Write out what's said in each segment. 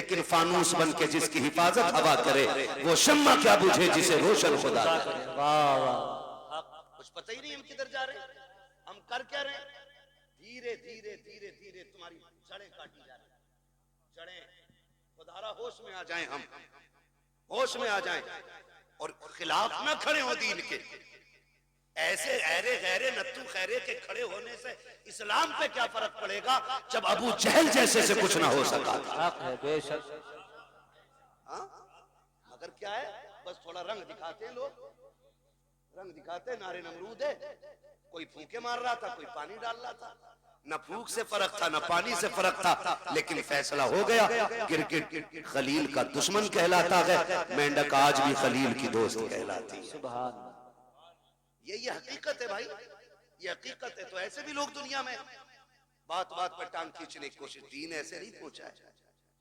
लेकिन फानूस बन के जिसकी हिफाजत हवा करे वो शम्मा क्या बुझे जिसे रोशन खुदा करे। वाह वाह, कुछ पता ही नहीं हम किधर जा रहे हैं, हम कर क्या रहे हैं। धीरे धीरे धीरे धीरे तुम्हारी जड़ें काटी जा रही, जड़ें। खुदारा होश में आ जाएं, हम होश में आ जाएं और खिलाफ ना खड़े हो दीन के। ऐसे ऐरे गैरे नत्थु खैरे के खड़े होने से इस्लाम पे क्या फर्क पड़ेगा जब अबू जहल जैसे से कुछ ना हो सका था। हक है बेशक। हाँ? मगर क्या है, बस थोड़ा रंग दिखाते हैं लोग, रंग दिखाते, नारे नमरूद है। कोई फूंके मार रहा था, कोई पानी डाल रहा था, न फूंक से फर्क था न पानी से फर्क था, लेकिन फैसला हो गया। गिरगिट खलील का दुश्मन कहलाता है, मेंढक आज भी खलील की दोस्त कहलाती है। सुभान, ये हकीकत है भाई, ये हकीकत है। तो ऐसे भी लोग दुनिया में बात बात पर टांग खींचने की कोशिश। दीन ऐसे नहीं पहुंचा है,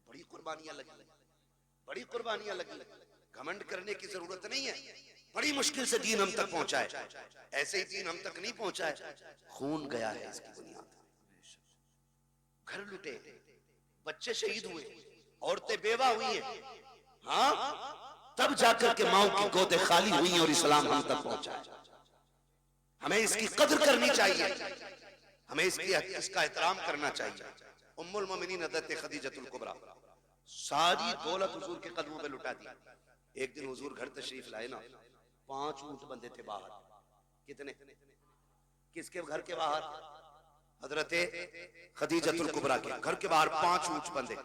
बड़ी कुर्बानियां लगी, बड़ी कुर्बानियां लगी। घमंड करने की जरूरत नहीं है, बड़ी मुश्किल से दीन हम तक पहुंचा है। ऐसे ही दीन हम तक नहीं पहुंचा है, खून गया है इसकी बुनियाद। घर लुटे, बच्चे शहीद हुए, औरतें बेवा हुई हैं, हाँ, तब जाकर के माओ की गोदें खाली हुई और इस्लाम हम तक पहुंचा है। हमें इसकी कदर करनी चाहिए, हमें इसका एहतराम करना चाहिए। उम्मुल मोमिनीन हज़रत खदीजतुल कुबरा सारी दौलत हुजूर के कदमों पे लुटा दी। एक दिन हुजूर घर तशरीफ लाए ना, 5 ऊंट बंधे थे बाहर। कितने? किसके घर के बाहर? हजरत खदीजतुल कुबरा के घर के बाहर 5 ऊंट बंधे।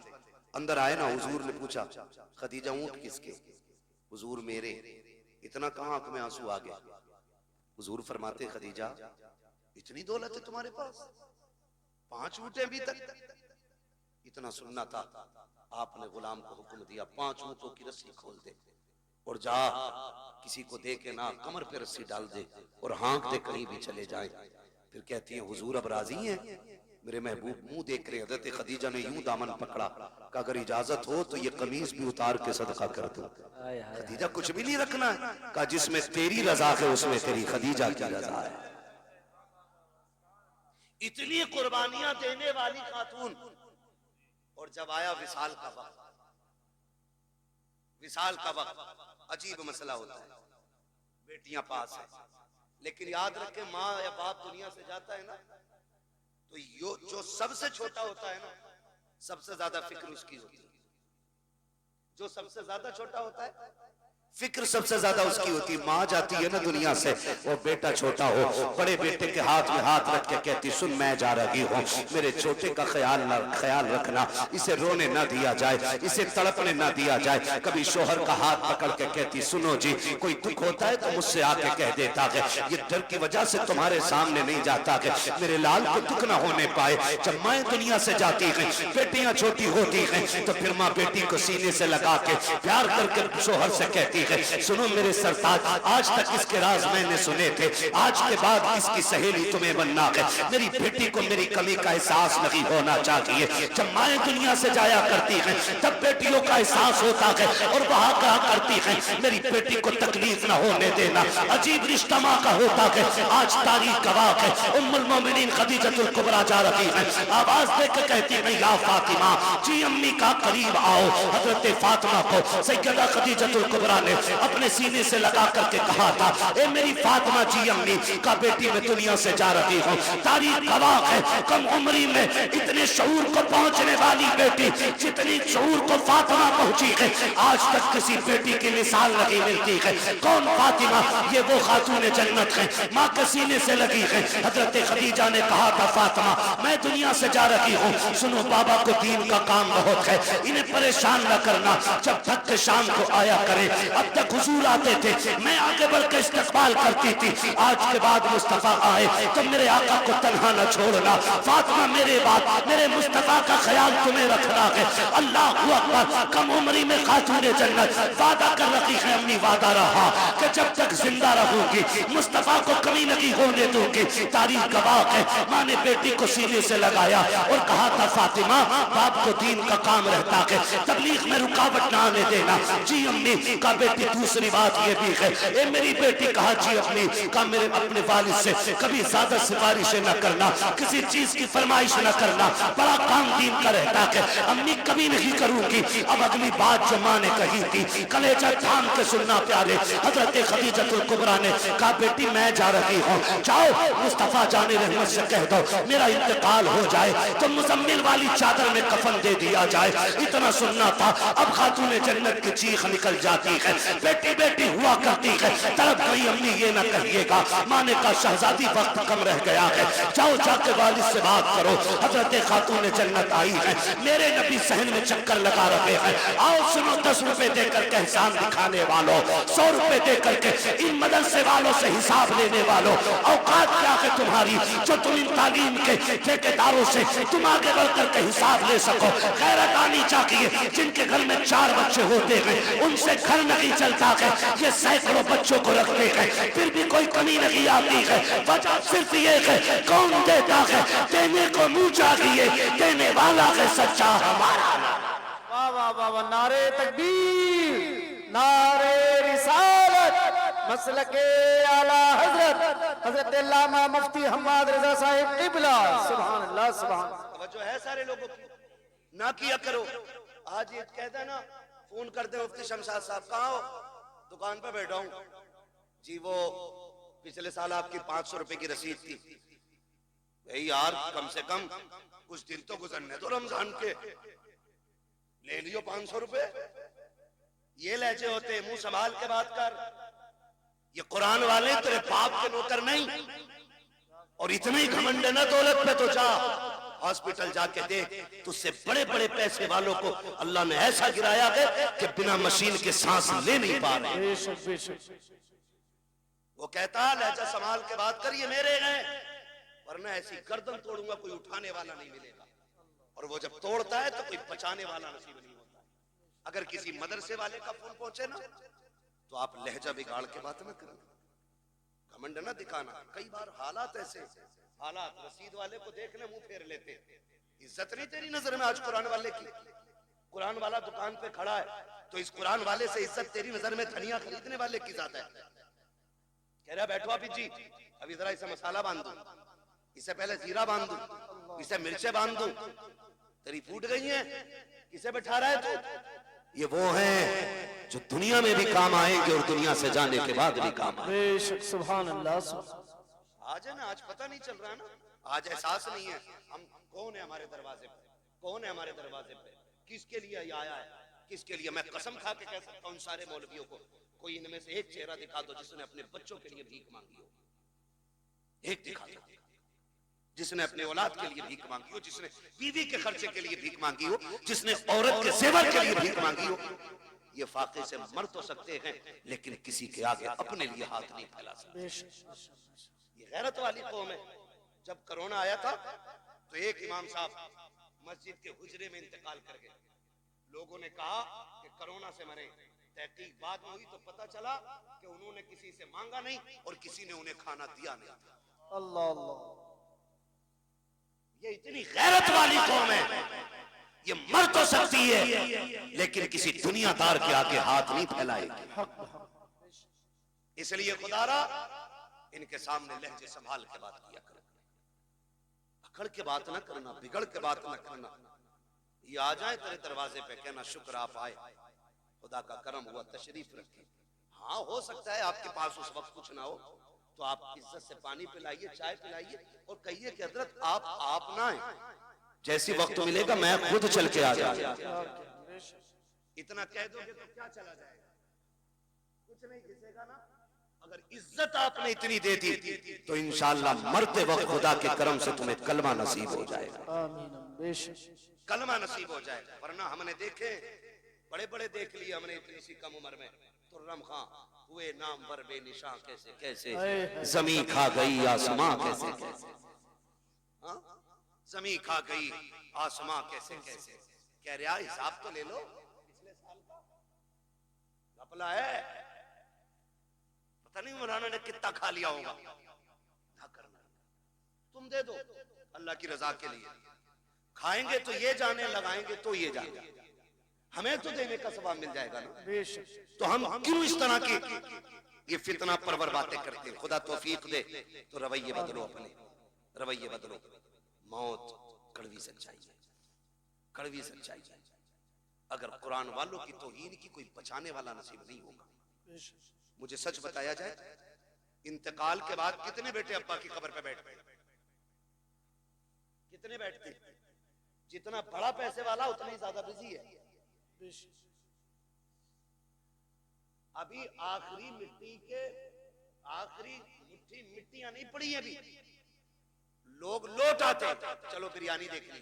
अंदर आए ना, हुजूर ने पूछा, खदीजा ऊंट किसके? हुजूर मेरे। इतना कहां आंख में आंसू आ गया। हुजूर फरमाते, खदीजा इतनी दौलत है तुम्हारे पास, 5 ऊंट अभी तक? इतना सुनना था, आपने गुलाम को हुक्म दिया, 5 ऊंटों की रस्सी खोल दे और जा, किसी को दे के ना, कमर पे रस्सी डाल दे और हाँक दे, कहीं भी चले जाए। फिर कहती है, हुजूर अब राजी हैं? मेरे महबूब मुंह देख रहे। हज़रत खदीजा ने यूं दामन पकड़ा, कि अगर इजाजत हो तो ये कमीज भी उतार के सदका कर दो। खदीजा कुछ भी नहीं रखना है, कहा जिसमें तेरी रजा है उसमें तेरी खदीजा की रजा है। इतनी कुर्बानियां देने वाली खातून। और जब आया विसाल का वक्त, विसाल का वक्त अजीब मसला होता है। बेटियां पास है, लेकिन याद रखें, माँ या बाप दुनिया से जाता है ना, तो जो सबसे छोटा होता है ना, सबसे ज्यादा फिक्र उसकी होती है। जो सबसे ज्यादा छोटा होता है, फिक्र सबसे ज्यादा उसकी होती। माँ जाती है ना दुनिया से, वो बेटा छोटा हो, बड़े बेटे के हाथ में हाथ रख के कहती, सुन मैं जा रही हूँ, मेरे छोटे का ख्याल रखना, इसे रोने ना दिया जाए, इसे तड़पने ना दिया जाए। कभी शोहर का हाथ पकड़ के कहती, सुनो जी, कोई दुख होता है तो मुझसे आके कह देता है, ये डर की वजह से तुम्हारे सामने नहीं जाता है, मेरे लाल को दुख ना होने पाए। जब माँ दुनिया से जाती है, बेटियां छोटी होती हैं, तो फिर माँ बेटी को सीने से लगा के प्यार करके शोहर से कहती, सुनो मेरे सरताज, आज तक इसके राज मैंने सुने थे, आज के बाद इसकी सहेली तुम्हें बनना है। मेरी बेटी को मेरी कमी का एहसास नहीं होना चाहिए। जब माएँ दुनिया से जाया करती हैं, तब बेटियों का एहसास होता है और वहां कहा करती हैं, मेरी बेटी को तकलीफ न होने देना। अजीब रिश्ता माँ का होता है। आज तारीख गवाह है, उम्मुल मोमिनीन खदीजतुल कुबरा जा रही है, आवाज देकर कहती है, या फातिमा जी अम्मी का करीब आओ। हजरत फातिमा को सैयदा खदीजतुल कुबरा ने अपने सीने से लगा करके कहा था, ए मेरी फातिमा जी अम्मी का बेटी मैं दुनिया से जा रही हूँ। तारीख गवाह है, कम उम्री में इतने शऊर को पहुंचने वाली बेटी, जितनी शऊर को फातिमा पहुंची है, आज तक किसी बेटी की मिसाल नहीं मिलती है। कौन फातिमा? ये वो खातून जन्नत है, माँ के सीने से लगी है। हजरत खदीजा ने कहा था, फातिमा मैं दुनिया से जा रही हूँ, सुनो बाबा को दीन का काम बहुत है, इन्हें परेशान न करना, जब तक के शाम को आया करे। अब तक हुजूर आते थे, मैं आगे बढ़ के इस्तकबाल करती थी, आज के बाद मुस्तफा आए तो मेरे आका को तन्हा न छोड़ना। फातिमा मेरे बाद मेरे मुस्तफा का ख्याल तुम्हें रखना है। अल्लाह अकबर। कम उम्री में खातून जन्नत वादा कर रही है, अम्मी वादा रहा कि जब तक जिंदा रहूंगी मुस्तफा को कमी नहीं होने दूंगी। तारीख गवाह है, माँ ने बेटी को सीने से लगाया और कहा था, फातिमा बाप को दीन का काम रहता है, तबलीग में रुकावट न आने देना। जी अम्मी का बेटा बेटी दूसरी बात ये भी है, ए मेरी बेटी कहा जी अपनी का मेरे अपने वालिद से कभी ज्यादा सिफारिशें न करना, किसी चीज की फरमाइश न करना, बड़ा काम दीन का रहता है। अम्मी कभी नहीं करूंगी। अब अगली बात जो माँ ने कही थी, कलेजा थाम के सुनना प्यारे, हजरत खदीजतुल कुबरा ने कहा बेटी मैं जा रही हूँ, जाओ मुस्तफा जाने रहमत से कह दो मेरा इंतकाल हो जाए तो मुजम्मिल वाली चादर में कफन दे दिया जाए। इतना सुनना था। अब खातून जन्नत की चीख निकल जाती है, बेटी बेटी हुआ करती है, तड़प गई अम्मी ये ना कहिएगा। माँ ने कहा शहजादी वक्त कम रह गया है, जाओ जाके वालिद से बात करो। हजरत खातून जन्नत आई है, मेरे नबी सहन में चक्कर लगा रहे हैं, आओ सुनो 10 रुपए देकर के एहसान दिखाने वालों, 100 रुपए देकर के इन मदरसे वालों से हिसाब लेने वालों, औकात क्या है तुम्हारी जो तुम इन तालीम के ठेकेदारों से तुम आगे बढ़कर के हिसाब ले सको। गैरत आनी चाहिए। जिनके घर में 4 बच्चे होते हैं उनसे घर नहीं चलता है, ये सैकड़ों बच्चों को रखते हैं फिर भी कोई कमी नहीं आती है। वजह सिर्फ ये है कौन देता है, देने को मुंह चाहिए, देने वाला है सच्चा हमारा। वाह वाह वाह वाह, नारे तकबीर, नारे रिसालत, मसलके आला हजरत हजरत अल्लामा मुफ्ती हम्माद रजा साहिब क़िबला। सुभान अल्लाह सुभान। तवज्जो है सारे लोगों की, ना किया करो। आज ये कहता है ना, फोन करते हो मुफ्ती शमशाद साहब कहाँ हो, दुकान पर बैठा हूँ जी, वो पिछले साल आपकी 500 रुपए की रसीद थी। भाई यार कम से कम कुछ दिन तो गुजरने दो रमजान के, ले लियो 500 रुपए। ये लहजे होते, मुंह संभाल के बात कर। ये कुरान वाले तेरे बाप के नौकर नहीं, और इतने ही घमंड है ना दौलत पे तो जा हॉस्पिटल जाके देख, तुझसे बड़े बड़े पैसे वालों को अल्लाह ने ऐसा गिराया है कि बिना मशीन के सांस ले नहीं पा रहे। वो कहता लहजा संभाल के बात कर, ये मेरे हैं, वरना ऐसी गर्दन तोड़ूंगा कोई उठाने वाला नहीं मिलेगा। और वो जब तोड़ता है तो कोई बचाने वाला नसीब नहीं होता। अगर किसी मदरसे वाले का फोन पहुंचे ना तो आप लहजा बिगाड़ के बात ना करना, घमंड ना दिखाना। कई बार हालात ऐसे, हालात रसीद वाले को देखने मुंह फेर लेते। इज्जत नहीं तेरी नजर में आज कुरान वाले की? कुरान वाला दुकान पे खड़ा है तो इस कुरान वाले से इज्जत तेरी नजर में धनिया खरीदने वाले की ज्यादा है। कह रहा बैठो आप जी, अभी जरा इसे मसाला बांध दूं, इसे पहले जीरा बांध दूं, इसे मिर्चे बांध दूं, तेरी फूट गई है, किसे बैठा रहा है तू? ये वो हैं जो दुनिया में भी काम आएंगे और दुनिया से जाने के बाद भी काम आएंगे। बेशक सुभान अल्लाह। आज है ना, आज पता नहीं चल रहा है ना, आज एहसास नहीं है हम कौन है हमारे दरवाजे पे, कौन है हमारे दरवाजे पे, किसके लिए ये आया है, किसके लिए। मैं कसम खा के कह सकता हूँ सारे मौलवियों को, कोई इनमें से एक चेहरा दिखा दो जिसने अपने बच्चों के लिए भीख मांगी हो, एक दिखा दो जिसने अपने औलाद के लिए भीख मांगी हो, जिसने बीवी के खर्चे के लिए भीख मांगी हो, जिसने औरत के सेवर के लिए भीख मांगी हो। ये फाके से मर तो सकते हैं लेकिन किसी के आगे अपने लिए हाथ नहीं फैला सकते। ये गैरत वाली कौम है। जब कोरोना आया था तो एक इमाम साहब मस्जिद के हुजरे में इंतकाल कर गए। लोगों ने कहा कि कोरोना से मरे। तहकीक बाद में हुई तो पता चला कि उन्होंने किसी से मांगा नहीं और किसी ने उन्हें खाना दिया नहीं था। अल्लाह अल्लाह, ये इतनी गैरत वाली कौम है, ये मर तो सकती है लेकिन किसी दुनियादार के आगे हाथ नहीं फैलाएगी। इसलिए खुदारा इनके सामने लहजे संभाल के बात किया करना, अकड़ के बात ना करना, बिगड़ के बात ना करना। ये आ जाए तेरे दरवाजे पे, कहना शुक्र आप आए, खुदा का करम हुआ, तशरीफ रखी। हाँ हो सकता है आपके पास उस वक्त कुछ ना हो तो आप इज्जत से पानी पिलाइए, चाय पिलाइए और कहिए कि हजरत आप ना आए, जैसी वक्त मिलेगा मैं खुद चल के आ जाऊंगा। इतना कह दोगे तो क्या चला जाएगा, कुछ नहीं घिसेगा ना। अगर इज्जत आपने इतनी दे दी तो इंशाअल्लाह मरते वक्त खुदा के करम से तुम्हें कलमा नसीब हो जाएगा। कलमा नसीब हो जाएगा। वरना हमने देखे बड़े बड़े देख लिए हमने इतनी सी कम उम्र में। तुर्रम खां हुए नाम पर बेनिशां कैसे कैसे, जमी खा गई आसमां कैसे कैसे, जमी खा गई आसमां कैसे कैसे। कह रहा हिसाब तो ले लो, पिछले साल का घपला है, पता नहीं मौलाना ने कितना खा लिया होगा। ना करना, तुम दे दो अल्लाह की रजा के लिए। खाएंगे तो ये जाने, लगाएंगे तो ये जाने। हमें तो देने का सवाब मिल जाएगा ना। बेशक। तो हम क्यों इस तरह की ये फितना परवर बातें करते हैं? खुदा तौफीक दे तो रवैये बदलो, अपने रवैये बदलो। मौत कड़वी सच्चाई है, कड़वी सच्चाई है। अगर कुरान वालों की तौहीन की कोई बचाने वाला नसीब नहीं होगा। मुझे सच बताया जाए, इंतकाल के बाद कितने बेटे अब्बा की कब्र पे बैठते हैं? कितने बैठते हैं? जितना बड़ा पैसे वाला उतना ही ज्यादा बिजी है। अभी आखिरी मिट्टी के आखिरी मुट्ठी मिट्टियां नहीं पड़ी है, अभी लोग लौट आते हैं, चलो बिरयानी देख ली।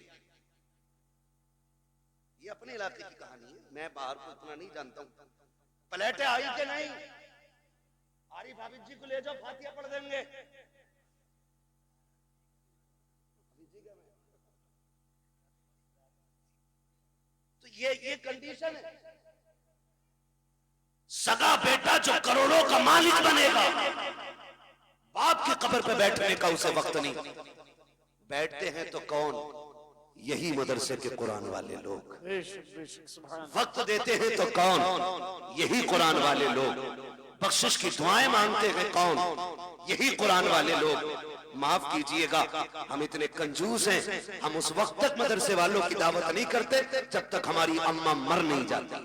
ये अपने इलाके की कहानी है, मैं बाहर को इतना नहीं जानता हूं। प्लेटें आई कि नहीं? आरिफ हाफिज जी को ले जाओ, फातिहा पढ़ देंगे। तो ये कंडीशन है। सगा बेटा जो करोड़ों का मालिक बनेगा, बाप की कब्र पे बैठने का उसे वक्त नहीं। बैठते हैं तो कौन? यही मदरसे के कुरान वाले लोग। वक्त देते हैं तो कौन? यही कुरान वाले लोग। बख्शिश की दुआएं मांगते हैं कौन? यही कुरान वाले लोग। माफ कीजिएगा, हम इतने कंजूस हैं, हम उस वक्त तक मदरसे वालों की दावत नहीं करते जब तक हमारी अम्मा मर नहीं जाती।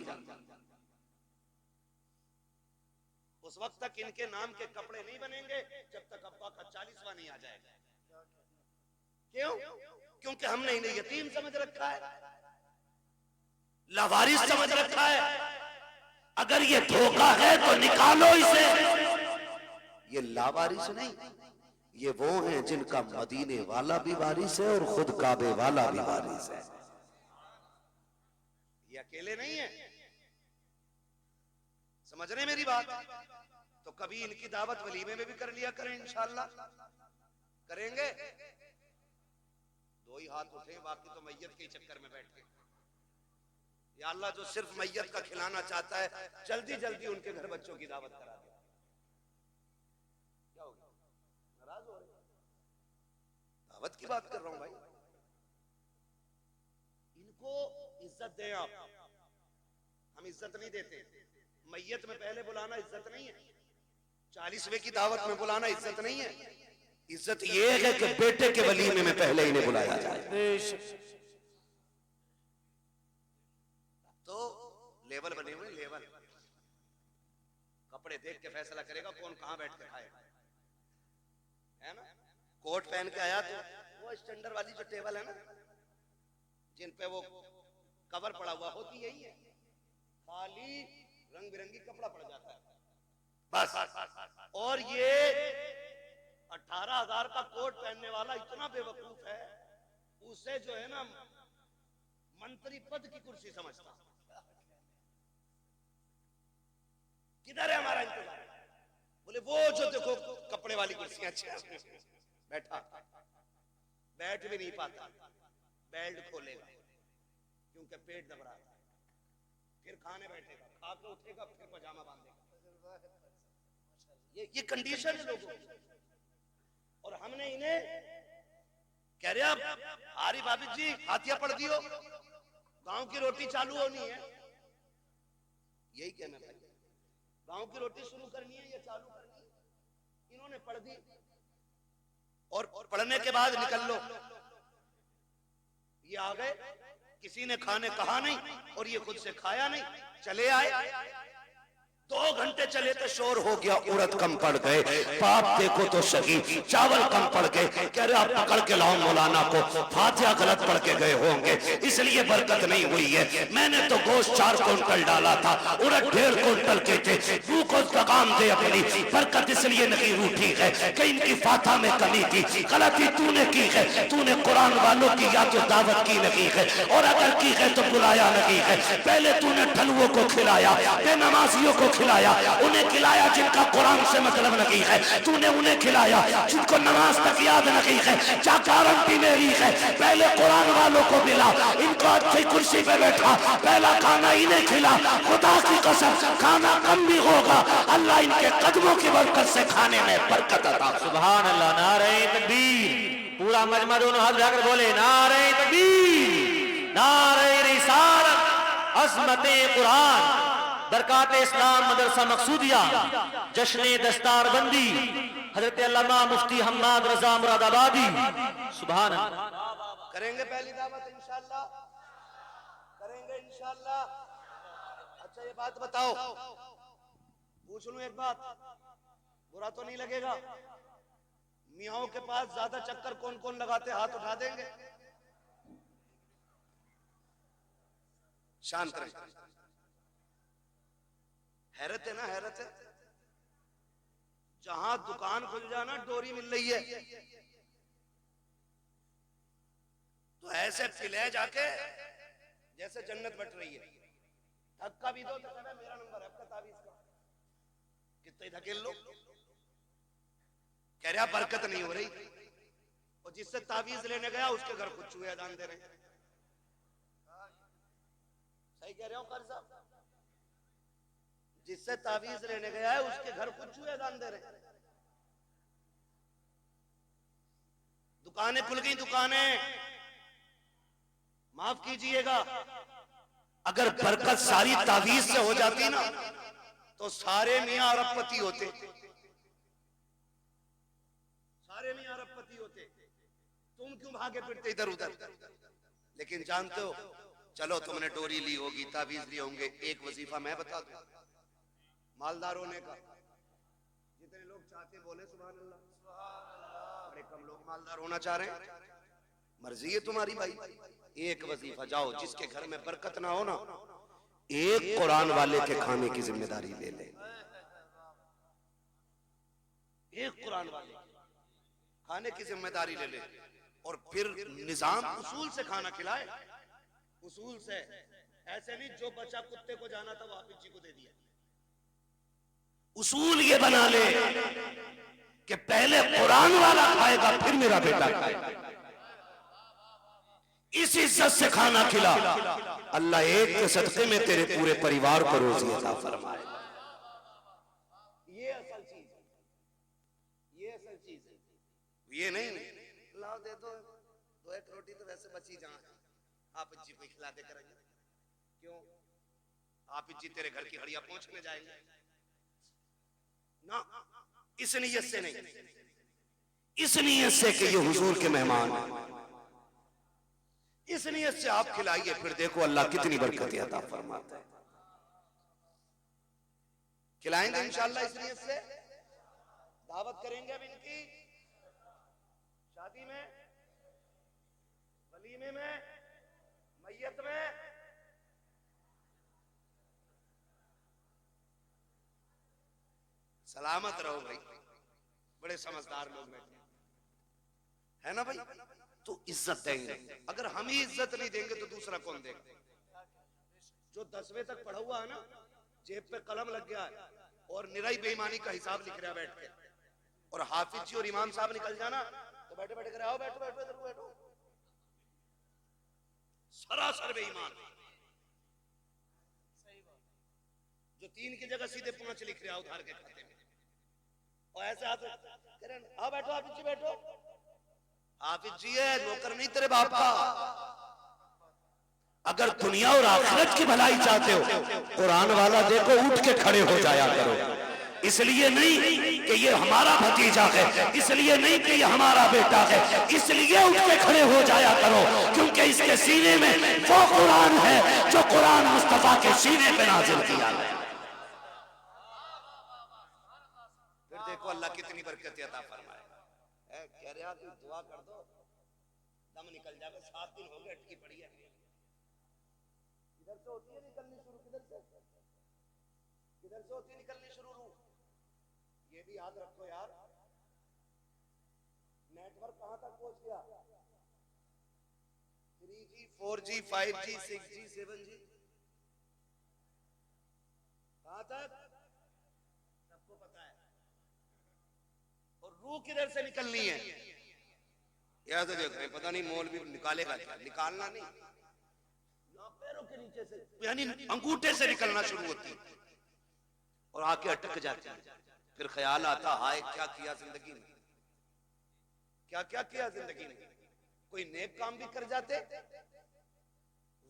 उस वक्त तक इनके नाम के कपड़े नहीं बनेंगे जब तक अब्बा का 40वां नहीं आ जाएगा। क्यों? क्योंकि हमने इन्हें यतीम समझ रखा है, लावारिस समझ रखा है। अगर ये धोखा है तो निकालो इसे। ये लावारिस नहीं, ये वो हैं जिनका मदीने वाला भी वारिस है और खुद काबे वाला भी वारिस है। ये अकेले नहीं है, समझ रहे मेरी बात? तो कभी इनकी दावत वलीमे में भी कर लिया करें, इंशाअल्लाह करेंगे। दो ही हाथ उठे, बाकी तो मैयत के चक्कर में बैठ गए। या अल्लाह, जो सिर्फ मैयत का खिलाना चाहता है, जल्दी जल्दी उनके घर बच्चों की दावत करा दे। क्या हो गया? नाराज हो रहे? दावत की बात कर रहा हूं भाई। इनको इज्जत दें आप, हम इज्जत नहीं देते। मैयत में पहले बुलाना इज्जत नहीं है, 40वें की दावत में बुलाना इज्जत नहीं है। इज्जत ये है कि बेटे के वलीमे में पहले इन्हें बुलाया जाए। तो लेवल बने हुए, लेवल। कपड़े देख के फैसला करेगा कौन कहां बैठ के खाएगा, है ना? कोट पहन के आया तो वो स्टैंडर्ड वाली जो टेबल है ना, जिन पे वो कवर पड़ा हुआ होती यही है, खाली रंग बिरंगी कपड़ा पड़ जाता है बस। और ये 18,000 का कोट पहनने वाला इतना बेवकूफ है, उसे जो है ना मंत्री पद की कुर्सी समझता। किधर है हमारा इंतजार? बोले वो जो देखो कपड़े वाली कुर्सियां अच्छी, बैठा बैठ भी नहीं पाता, बेल्ट खोलेगा क्योंकि पेट दब रहा है, फिर खाने बैठेगा, खा के उठेगा, फिर पजामा बांधेगा। ये कंडीशन है लोगों की। और हमने इन्हें कह रहे अब आरिफ हाफिज जी फातिहा पढ़ दियो, गांव की रोटी चालू होनी है। यही कहना भाई, गांव की रोटी शुरू करनी है या चालू करनी है? इन्होंने पढ़ दी और पढ़ने के बाद निकल लो। ये आ गए, किसी ने खाने कहा नहीं और ये खुद से खाया नहीं, चले आए। 2 घंटे चले तो शोर हो गया, उड़द कम पड़ गए, बाप देखो तो सही, चावल कम पड़ गए। कह रहे आप पकड़ के लाओ मौलाना को, फातिहा गलत पढ़ के गए होंगे इसलिए बरकत नहीं हुई है। मैंने तो गोश्त 4 कुंटल डाला था, उड़द 1.5 कुंटल के थे। तू को लगाम दे अपनी, बरकत इसलिए नहीं रूठी है कि इनकी फातिहा में कमी थी। गलती तूने की है, तूने कुरान वालों की या तो दावत की नहीं है, और अगर की है तो बुलाया नहीं है। पहले तूने ठलुओं को खिलाया, बेनमाजियों को खिलाया, उन्हें खिलाया जिनका कुरान से मतलब नहीं है, तूने उन्हें खिलाया जिनको नमाज तक याद नहीं है। क्या गारंटी मेरी है? पहले कुरान वालों को मिला, इनको अच्छी कुर्सी पे बैठा, पहला खाना इन्हें खिला। खुदा की कसम खाना कम भी होगा, अल्लाह इनके कदमों की बरकत से खाने में बरकत अता। सुभान अल्लाह। नारे तकबीर। पूरा मजमा दोनों हाथ उठाकर बोले नारे तकबीर, नारे रिसालत, अजमत कुरान, बरकात इस्लाम मदरसा मकसूदिया, जश्न दस्तार बंदी हजरत अल्लामा मुफ्ती हम्माद रजा मुरादाबादी। सुभान अल्लाह। करेंगे पहली दावत इंशाअल्लाह, करेंगे इंशाअल्लाह। अच्छा ये बात बताओ, पूछ लूं एक बात, बुरा तो नहीं लगेगा? मियाओं के पास ज्यादा चक्कर कौन कौन लगाते, हाथ उठा देंगे? शांत रहे। हैरत है ना, हैरत है। जहां दुकान खुल जाना डोरी मिल रही है, तो ऐसे पिले जाके जैसे जन्नत बट रही है। धक्का भी दो तो कहना मेरा नंबर है, आपका तावीज का कितने धकेल लो, कह रहा बरकत नहीं हो रही। और जिससे तावीज लेने गया उसके घर कुछ चूहे अदान दे रहे हैं। सही कह रहे हो कारी साहब? जिससे तावीज लेने गया है उसके घर कुछ चूहे अदान दे रहे हैं। दुकानें खुल गई, दुकानें, माफ कीजिएगा, अगर बरकत सारी तावीज से हो जाती ना तो सारे मियां अरबपति होते, सारे मियां अरबपति होते। तुम क्यों भागे फिरते इधर उधर? लेकिन जानते हो, चलो तुमने डोरी ली होगी, तावीज लिए होंगे, एक वजीफा मैं बता दूं मालदार होने का। जितने लोग चाहते बोले सुभान अल्लाह, बड़े कम लोग मालदार होना चाह रहे हैं। मर्जी है तुम्हारी भाई। एक वजीफा जाओ, जिसके घर में बरकत ना हो ना, एक कुरान वाले के खाने की जिम्मेदारी ले ले। एक कुरान वाले खाने की जिम्मेदारी ले ले, और फिर निजाम उसूल से खाना खिलाए, उसूल से। ऐसे नहीं जो बच्चा कुत्ते को जाना था वो हाफिज जी को दे दिया। उसूल ये बना ले कि पहले कुरान वाला खाएगा फिर मेरा बेटा खाएगा। इस इज्जत से खाना खिला, अल्लाह एक के सदके में तेरे पूरे परिवार को रोजी अता फरमाए। ये असल चीज है, ये असल चीज है। ये नहीं लाओ दे दो, दो एक रोटी तो वैसे बची जहां हाफिज जी को खिला दे करेंगे। क्यों? हाफिज जी तेरे घर की हड़िया पहुंचने जाएंगे ना, इस नीयत से नहीं, इस नीयत से कि ये हुजूर के मेहमान हैं, इस नीयत से आप खिलाइए, फिर देखो अल्लाह कितनी बरकतें अता फरमाता है। खिलाएंगे इंशाअल्लाह इस नीयत से। दावत करेंगे अब इनकी शादी में, वलीमे में, मैयत में। सलामत रहो भाई, बड़े समझदार लोग बैठे है ना भाई। तो इज्जत देंगे, अगर हम ही इज्जत नहीं देंगे तो दूसरा कौन देगा? जो 10वीं तक पढ़ा हुआ है ना, जेब पे कलम लग गया है और निराई बेईमानी का हिसाब लिख रहा है बैठ के, और हाफिज जी और इमाम साहब निकल जाना तो बैठे बैठे कर आओ बैठो बैठो इधर बैठो, सरासर बेईमान। जो 3 की जगह सीधे 5 लिख रहा है उधार के खाते में, और ऐसे हाथ करें आओ बैठो हाफिज जी बैठो। हाफिज जी है, नौकर नहीं तेरे बाप का। अगर दुनिया और आखिरत की भलाई चाहते हो, कुरान वाला देखो उठ के खड़े हो जाया करो। इसलिए नहीं कि ये हमारा भतीजा है, इसलिए नहीं कि ये हमारा बेटा है, इसलिए उठ के खड़े हो जाया करो क्योंकि इसके सीने में वो कुरान है जो कुरान मुस्तफा के सीने पे नाजिल किया है। फिर देखो अल्लाह कितनी बरकत अता फरमाएगा। कह रहे आप दुआ कर दो दम निकल जाए। 7 दिन हो गए अटकी पड़ी है। इधर से होती है निकलनी शुरू, किधर से होती है निकलनी शुरू। ये भी याद रखो यार, नेटवर्क कहां तक पहुंच गया? 3G 4G 5G 6G 7G कहां तक सबको पता है। और रूह किधर से निकलनी है याद देख रहे, पता नहीं मौलवी निकालेगा क्या, निकालना नहीं, पैरों के नीचे से यानी अंगूठे से निकलना शुरू होती है और आके अटक जाती है। फिर ख्याल आता हाय क्या किया जिंदगी में, क्या क्या किया जिंदगी में। कोई नेक काम भी कर जाते,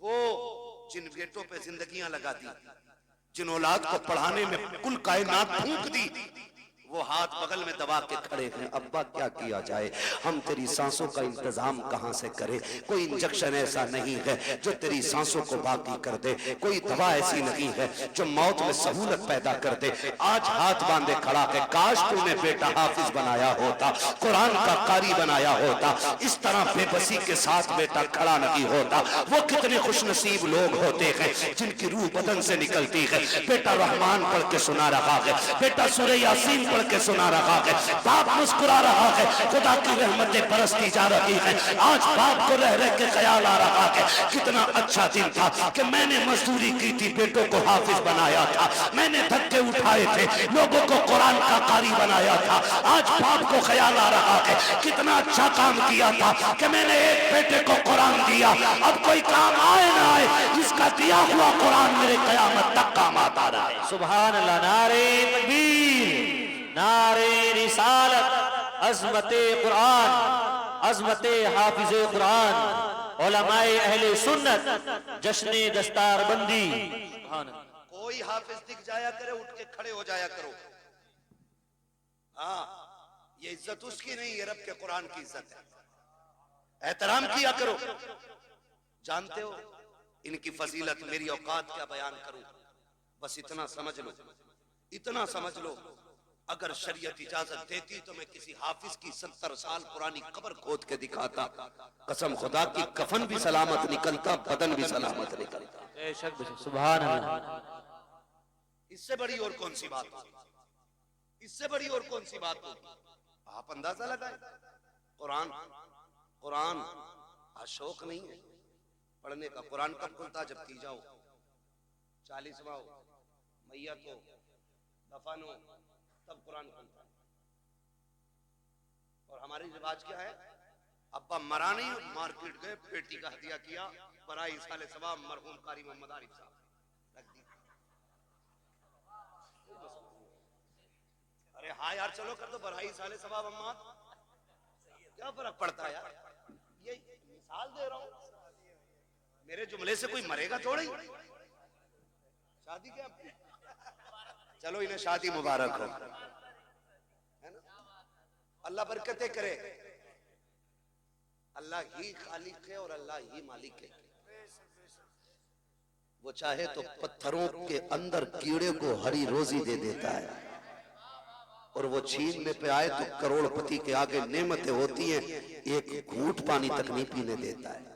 वो जिन बेटों पे जिंदगियां लगा दी, जिन औलाद को पढ़ाने में कुल कायनात फूंक दी, वो हाथ बगल में दबा के खड़े हैं। अब्बा क्या किया जाए, हम तेरी सांसों का इंतजाम कहां से करें? कोई इंजेक्शन ऐसा नहीं है जो तेरी सांसों को बाकी कर दे, कोई दवा ऐसी नहीं है जो मौत में सहूलत पैदा कर दे। आज हाथ बांधे खड़ा है, काश तूने बेटा हाफिज बनाया होता, कुरान का कारी बनाया होता, इस तरह बेबसी के साथ बेटा खड़ा नहीं होता। वो कितने खुशनसीब लोग होते हैं जिनकी रूह बदन से निकलती है। बेटा रहमान पढ़ के सुना रहा है, बेटा सूरह यासीन पढ़ के सुना रहा है, बाप मुस्कुरा रहा है, खुदा की रहमतें बरसती जा रही है। आज बाप को रह रह के ख्याल आ रहा है कितना अच्छा दिन था कि मैंने मजदूरी की थी, बेटों को हाफिज बनाया था, मैंने धक्के उठाए थे, लोगों को कुरान का कारी बनाया था। आज बाप को ख्याल आ रहा है कितना अच्छा काम किया था कि मैंने एक बेटे को कुरान दिया। अब कोई काम आए ना आए, इसका दिया हुआ कुरान मेरे कयामत तक काम आता रहा है। सुभान अल्लाह। नारे तकबीर, नारे रिसालत, अज़मते कुरान, अज़मते हाफिज़े कुरान, उलमाए अहले सुन्नत, जश्ने दस्तारबंदी। कोई हाफिज दिख जाया करे, उठ के खड़े हो जाया करो। हाँ, ये इज्जत उसकी नहीं, ये रब के कुरान की इज्जत है। एहतराम किया करो। जानते हो इनकी फजीलत, मेरी औकात क्या बयान करूं, बस इतना समझ लो, इतना समझ लो, अगर शरीयत इजाजत देती तो मैं किसी हाफिज की 70 साल पुरानी कब्र खोद के दिखाता। कसम खुदा की, कफन भी सलामत निकलता, बदन भी सलामत निकलता। सुभान अल्लाह। इससे बड़ी और कौन सी बात होगी, इससे बड़ी और कौन सी बात होगी? आप अंदाजा लगाएं। कुरान, कुरान आज शौक नहीं है पढ़ने का। कुरान कब खुलता? जब की जाओ 40वां हो, मैयत हो, दफन हो, तब कुरान खुलता है। और हमारी रिवाज क्या है? अब्बा मरा नहीं, मार्केट गए, बेटी का हदिया किया, बराई साले सवाब मरहूम कारी मोहम्मद आरिफ साहब रख दी। अरे हाँ यार, चलो कर दो बराई साले सवाब अम्मा, क्या फर्क पड़ता है यार? ये मिसाल दे रहा हूं, मेरे जुमले से कोई मरेगा थोड़ा ही। शादी क्या, चलो इन्हें शादी मुबारक हो, है ना? अल्लाह बरकतें करे। अल्लाह ही खालिक है और अल्लाह ही मालिक है। वो चाहे तो पत्थरों के अंदर कीड़े को हरी रोजी दे देता है, और वो छीनने पे आए तो करोड़पति के आगे नेमतें होती हैं, एक घूंट पानी तक नहीं पीने देता है।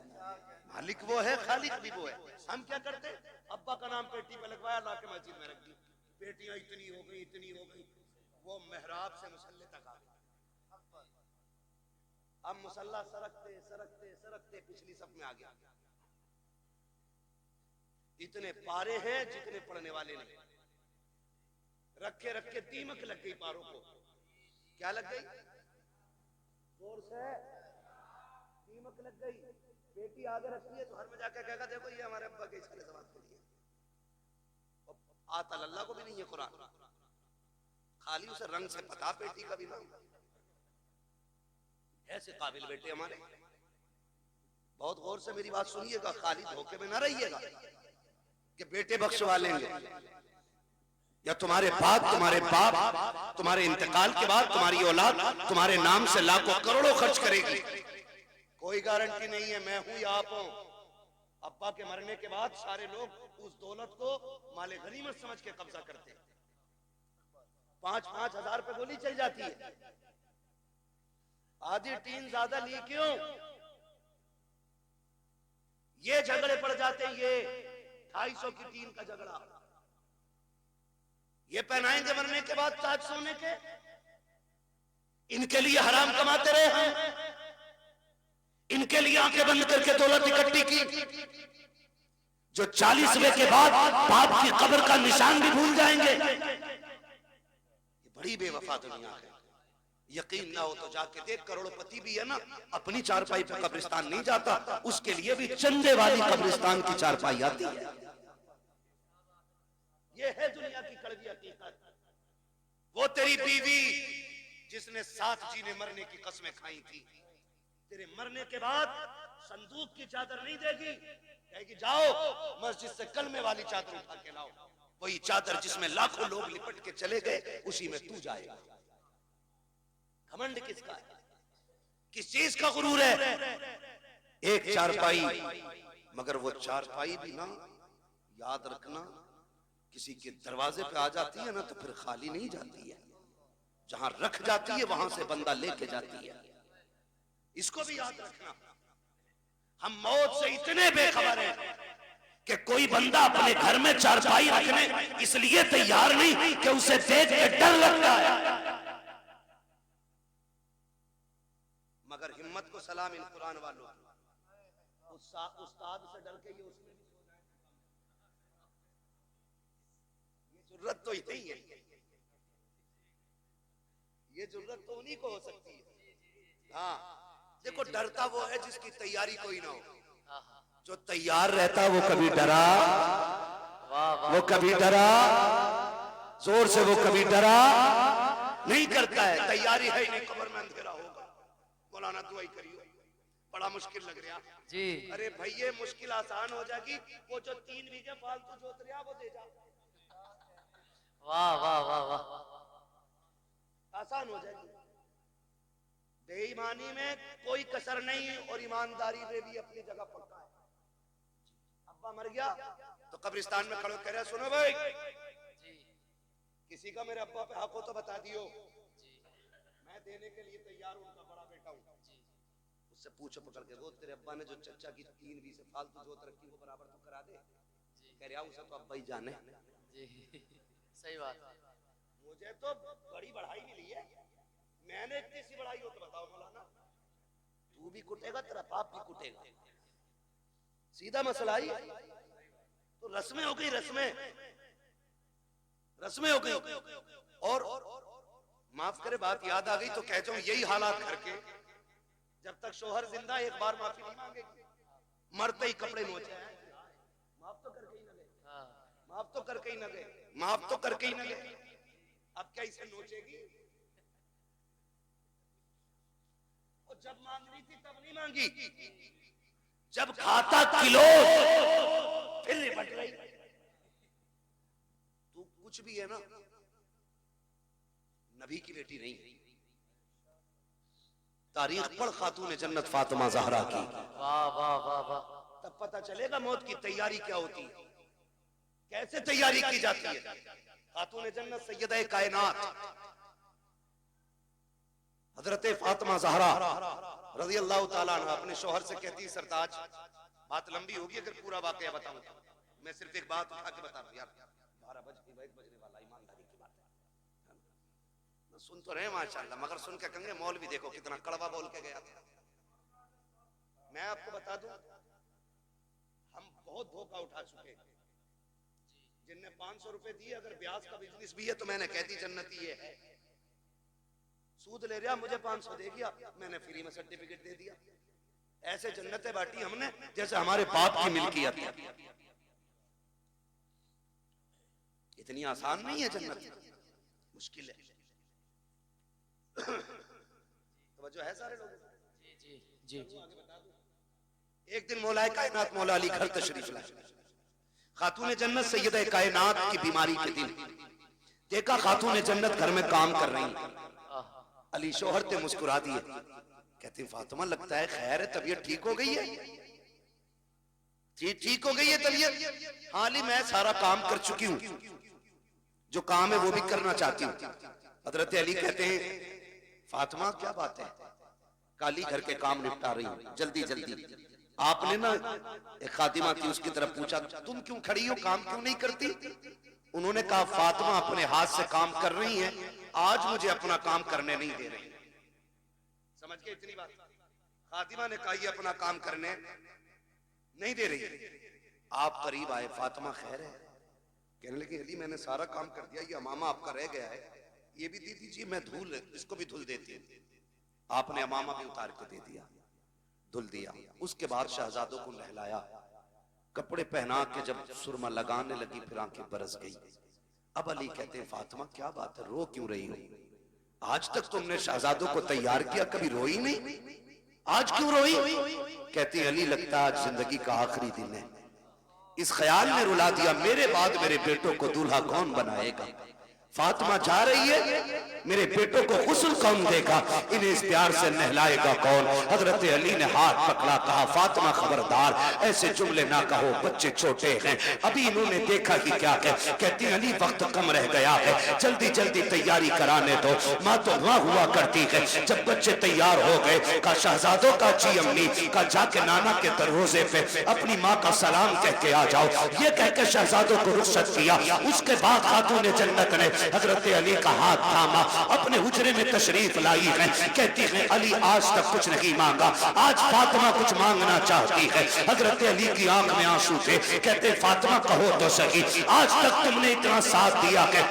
मालिक वो है, खालिक भी वो है। हम क्या करते? अब्बा का नाम पेटी पे लगवाया, ला के मस्जिद में रख दी, पेटियां इतनी हो गई, इतनी हो गई, वो मेहराब से मुसल्ले तक आ गई। अब मुसल्ला सरकते सरकते सरकते पिछली सब में आ गया। इतने पारे हैं जितने पढ़ने वाले नहीं। रखे रखे दीमक लग गई पारों को। क्या लग गई? जोर से दीमक लग गई। बेटी आगे रखती है तो हर में जाकर कहेगा, देखो ये हमारे अब्बा के इसके सवाल के लिए। आता अल्लाह को भी नहीं है कुरान, खाली उसे रंग से पता बेटी का भी नाम। ऐसे काबिल बेटे हमारे। बहुत गौर से मेरी बात सुनिएगा, खाली धोखे में ना रहिएगा कि बेटे बख्शवा लेंगे, या तुम्हारे बाप तुम्हारे इंतकाल के बाद तुम्हारी औलाद तुम्हारे नाम से लाखों करोड़ों खर्च करेगी। कोई गारंटी नहीं है मैं हूं या आप हो। अब्बा के मरने के बाद सारे लोग उस दौलत को माले गनीमत समझ के कब्जा करते हैं। 5-5 हजार पे गोली चल जाती है। आधी टीन ज्यादा ली क्यों? ये झगड़े पड़ जाते हैं। ये 250 की टीन का झगड़ा, ये पहनाएंगे मरने के बाद ताज सोने के। इनके लिए हराम कमाते रहे हम, इनके लिए आंखें बंद करके दौलत इकट्ठी की। जो 40वें के बाद बाप की कब्र का निशान भी भूल जाएंगे। ये बड़ी बेवफा दुनिया है। यकीन ना हो तो जाके देख, करोड़पति भी है ना, अपनी चारपाई पर कब्रिस्तान नहीं जाता, उसके लिए भी चंदे वाली कब्रिस्तान की चारपाई आती है। ये है दुनिया की कड़वी हकीकत। वो तेरी बीवी जिसने साथ जीने मरने की कस्में खाई थी, तेरे मरने के बाद संदूक की चादर नहीं देगी, कहेगी जाओ मस्जिद से कलमे वाली चादर उठा के लाओ। वही चादर जिसमें लाखों लोग लिपट के चले गए, उसी में तू जाएगा। घमंड किसका है? किस चीज का गुरूर है? एक चारपाई, मगर वो चारपाई भी ना, याद रखना, किसी के दरवाजे पे आ जाती है ना तो फिर खाली नहीं जाती है, जहां रख जाती है वहां से बंदा लेके जाती है। इसको भी याद रखना। हम मौत से इतने बेखबर हैं कि कोई बंदा अपने घर में चारपाई रखने इसलिए तैयार नहीं कि उसे देख के डर लगता है, मगर हिम्मत को सलाम इन कुरान वालों, उस्ताद से डर के ये उसमें ये जरूरत तो यही है, ये जरूरत तो उन्हीं को हो सकती है। हाँ देखो, डरता वो है जिसकी तैयारी कोई ना हो, जो तैयार रहता वो कभी डरा, वो कभी डरा जोर से, वो कभी डरा नहीं करता है। तैयारी है नहीं, कब्र में अंधेरा होगा, मौलाना दुआई करियो, बड़ा मुश्किल लग रहा जी। अरे भाई ये मुश्किल आसान हो जाएगी, वो जो 3 बीघे फालतू जोत रहा वो दे जा, वाह वाह वाह वाह, आसान हो जाएगी। बेईमानी में कोई कसर नहीं और ईमानदारी में भी अपनी जगह पक्का है। अब्बा मर गया तो कब्रिस्तान में खड़े कह रहे सुनो भाई, किसी का मेरे अब्बा पे हक हो तो बता दियो, मैं देने के लिए तैयार हूं, उनका बड़ा बेटा हूं। उससे पूछो पकड़ के, वो तेरे अब्बा ने जो चचा की 3 बीघे फालतू जोत रखी वो बराबर तो करा दे। कह रहा उसे तो अब्बा ही जाने। सही बात है। मुझे तो बड़ी बढ़ाई मिली है, मैंने इतनी सी बढ़ाई हो तो बताओ मौलाना, तू भी कुटेगा तेरा बाप भी कुटेगा, सीधा मसला ही। तो रस्में हो गई, रस्में हो गई। और माफ करे बात याद आ गई तो कह जाऊं, यही हालात घर के, जब तक शोहर जिंदा एक बार माफी नहीं मांगेगी, मरते ही कपड़े नोचे, माफ तो करके ही न गए, माफ तो करके ही न गए, माफ तो करके ही न गए, अब क्या इसे नोचेगी? और जब मांगनी थी तब नहीं मांगी, जब खाता किलो फिर निपट रही। तू कुछ भी है ना, नबी की बेटी नहीं। तारीख पढ़ खातून जन्नत फातिमा ज़हरा की, वाह वाह वाह वाह, तब पता चलेगा मौत की तैयारी क्या होती है, कैसे तैयारी की जाती है। खातून जन्नत सैयदा कायनात हजरत फातिमा ज़हरा रज़ी अल्लाह ताला अन्हा अपने शौहर से कहती, सरताज बात लंबी होगी अगर पूरा वाकया बताऊं, मैं सिर्फ एक बात उठा के बता दूं यार, 12 बजने वाला, ईमानदारी की बात है, सुन तो रहे माशाल्लाह, मगर सुन के कहेंगे मौलवी देखो कितना कड़वा बोल के गया था। मैं आपको बता दूं, हम बहुत धोखा उठा चुके, जिनने 500 रुपए दिए, अगर ब्याज का बिजनेस भी है तो मैंने कहती जन्नती ये है, सूद ले रहा मुझे 500 दे दिया, मैंने फ्री में सर्टिफिकेट दे दिया। ऐसे जन्नतें बांटी हमने जैसे हमारे बाप की मिल्कियत है। इतनी आसान नहीं है जन्नत, मुश्किल है। तो जो है सारे लोग, जी जी, एक दिन मौलाए कायनात मौला अली घर तशरीफ लाए, खातून जन्नत सैयदा कायनात की बीमारी के दिन देखा खातून जन्नत घर में काम कर रही। अली शोहर ते मुस्कुरा दिए, कहते फातिमा लगता है खैर है, तबीयत ठीक हो गई है? ठीक हो गई है तबीयत? हाँ अली मैं सारा काम कर चुकी हूँ, जो काम है वो भी करना चाहती हूँ। हजरत अली कहते हैं फातिमा क्या बात है, काली घर के काम निपटा रही हूँ जल्दी जल्दी। आपने ना एक खातिमा थी उसकी तरफ पूछा तुम क्यों खड़ी हो, काम क्यों नहीं करती? उन्होंने कहा फातिमा अपने हाथ से काम कर रही है, आज मुझे अपना काम करने नहीं दे रही। समझ के इतनी बात, फातिमा ने कहा ये अपना काम करने नहीं दे रही। आप करीब आए, फातिमा खैर है? कहने लगे अली मैंने सारा काम कर दिया, ये अमामा आपका रह गया है, ये भी दे दीजिए, मैं धूल इसको भी धुल देती हूँ। आपने अमामा भी उतार के दे दिया, धुल दिया। उसके बाद शहजादों को नहलाया, कपड़े पहना के जब सुरमा लगाने लगी फिर आंखें बरस गई। अब अली कहते हैं फातिमा क्या बात है, रो क्यों रही हो? आज तक तुमने शहजादों को तैयार किया, कभी रोई नहीं? आज क्यों रोई? कहती अली लगता आज जिंदगी का आखिरी दिन है। इस ख्याल में रुला दिया मेरे बाद मेरे बेटों को दूल्हा कौन बनाएगा। फातिमा जा रही है, मेरे बेटों को गुस्ल कौन देगा, इन्हें इस प्यार से नहलाएगा कौन। हजरत अली ने हाथ पकड़ा, कहा फातिमा खबरदार ऐसे जुमले ना कहो, बच्चे छोटे हैं, अभी इन्होंने देखा कि क्या है। कहती अली वक्त कम रह गया है, जल्दी जल्दी तैयारी कराने दो। माँ तो वहां हुआ करती है, जब बच्चे तैयार हो गए का शहजादों का जी अम्मी का जाके नाना के दरवाजे पे अपनी माँ का सलाम कह के आ जाओ। ये कह के शहजादों को रुखसत किया। उसके बाद खातून जन्नत ने हजरत अली का हाथ थामा, अपने हुजरे में तशरीफ लाई है। कहती है अली आज तक कुछ नहीं मांगा, आज फातिमा कुछ मांगना चाहती है। हजरत अली की आंख में आंसू थे। कहते फातिमा कहो तो सही, आज तक तुमने इतना साथ दिया है,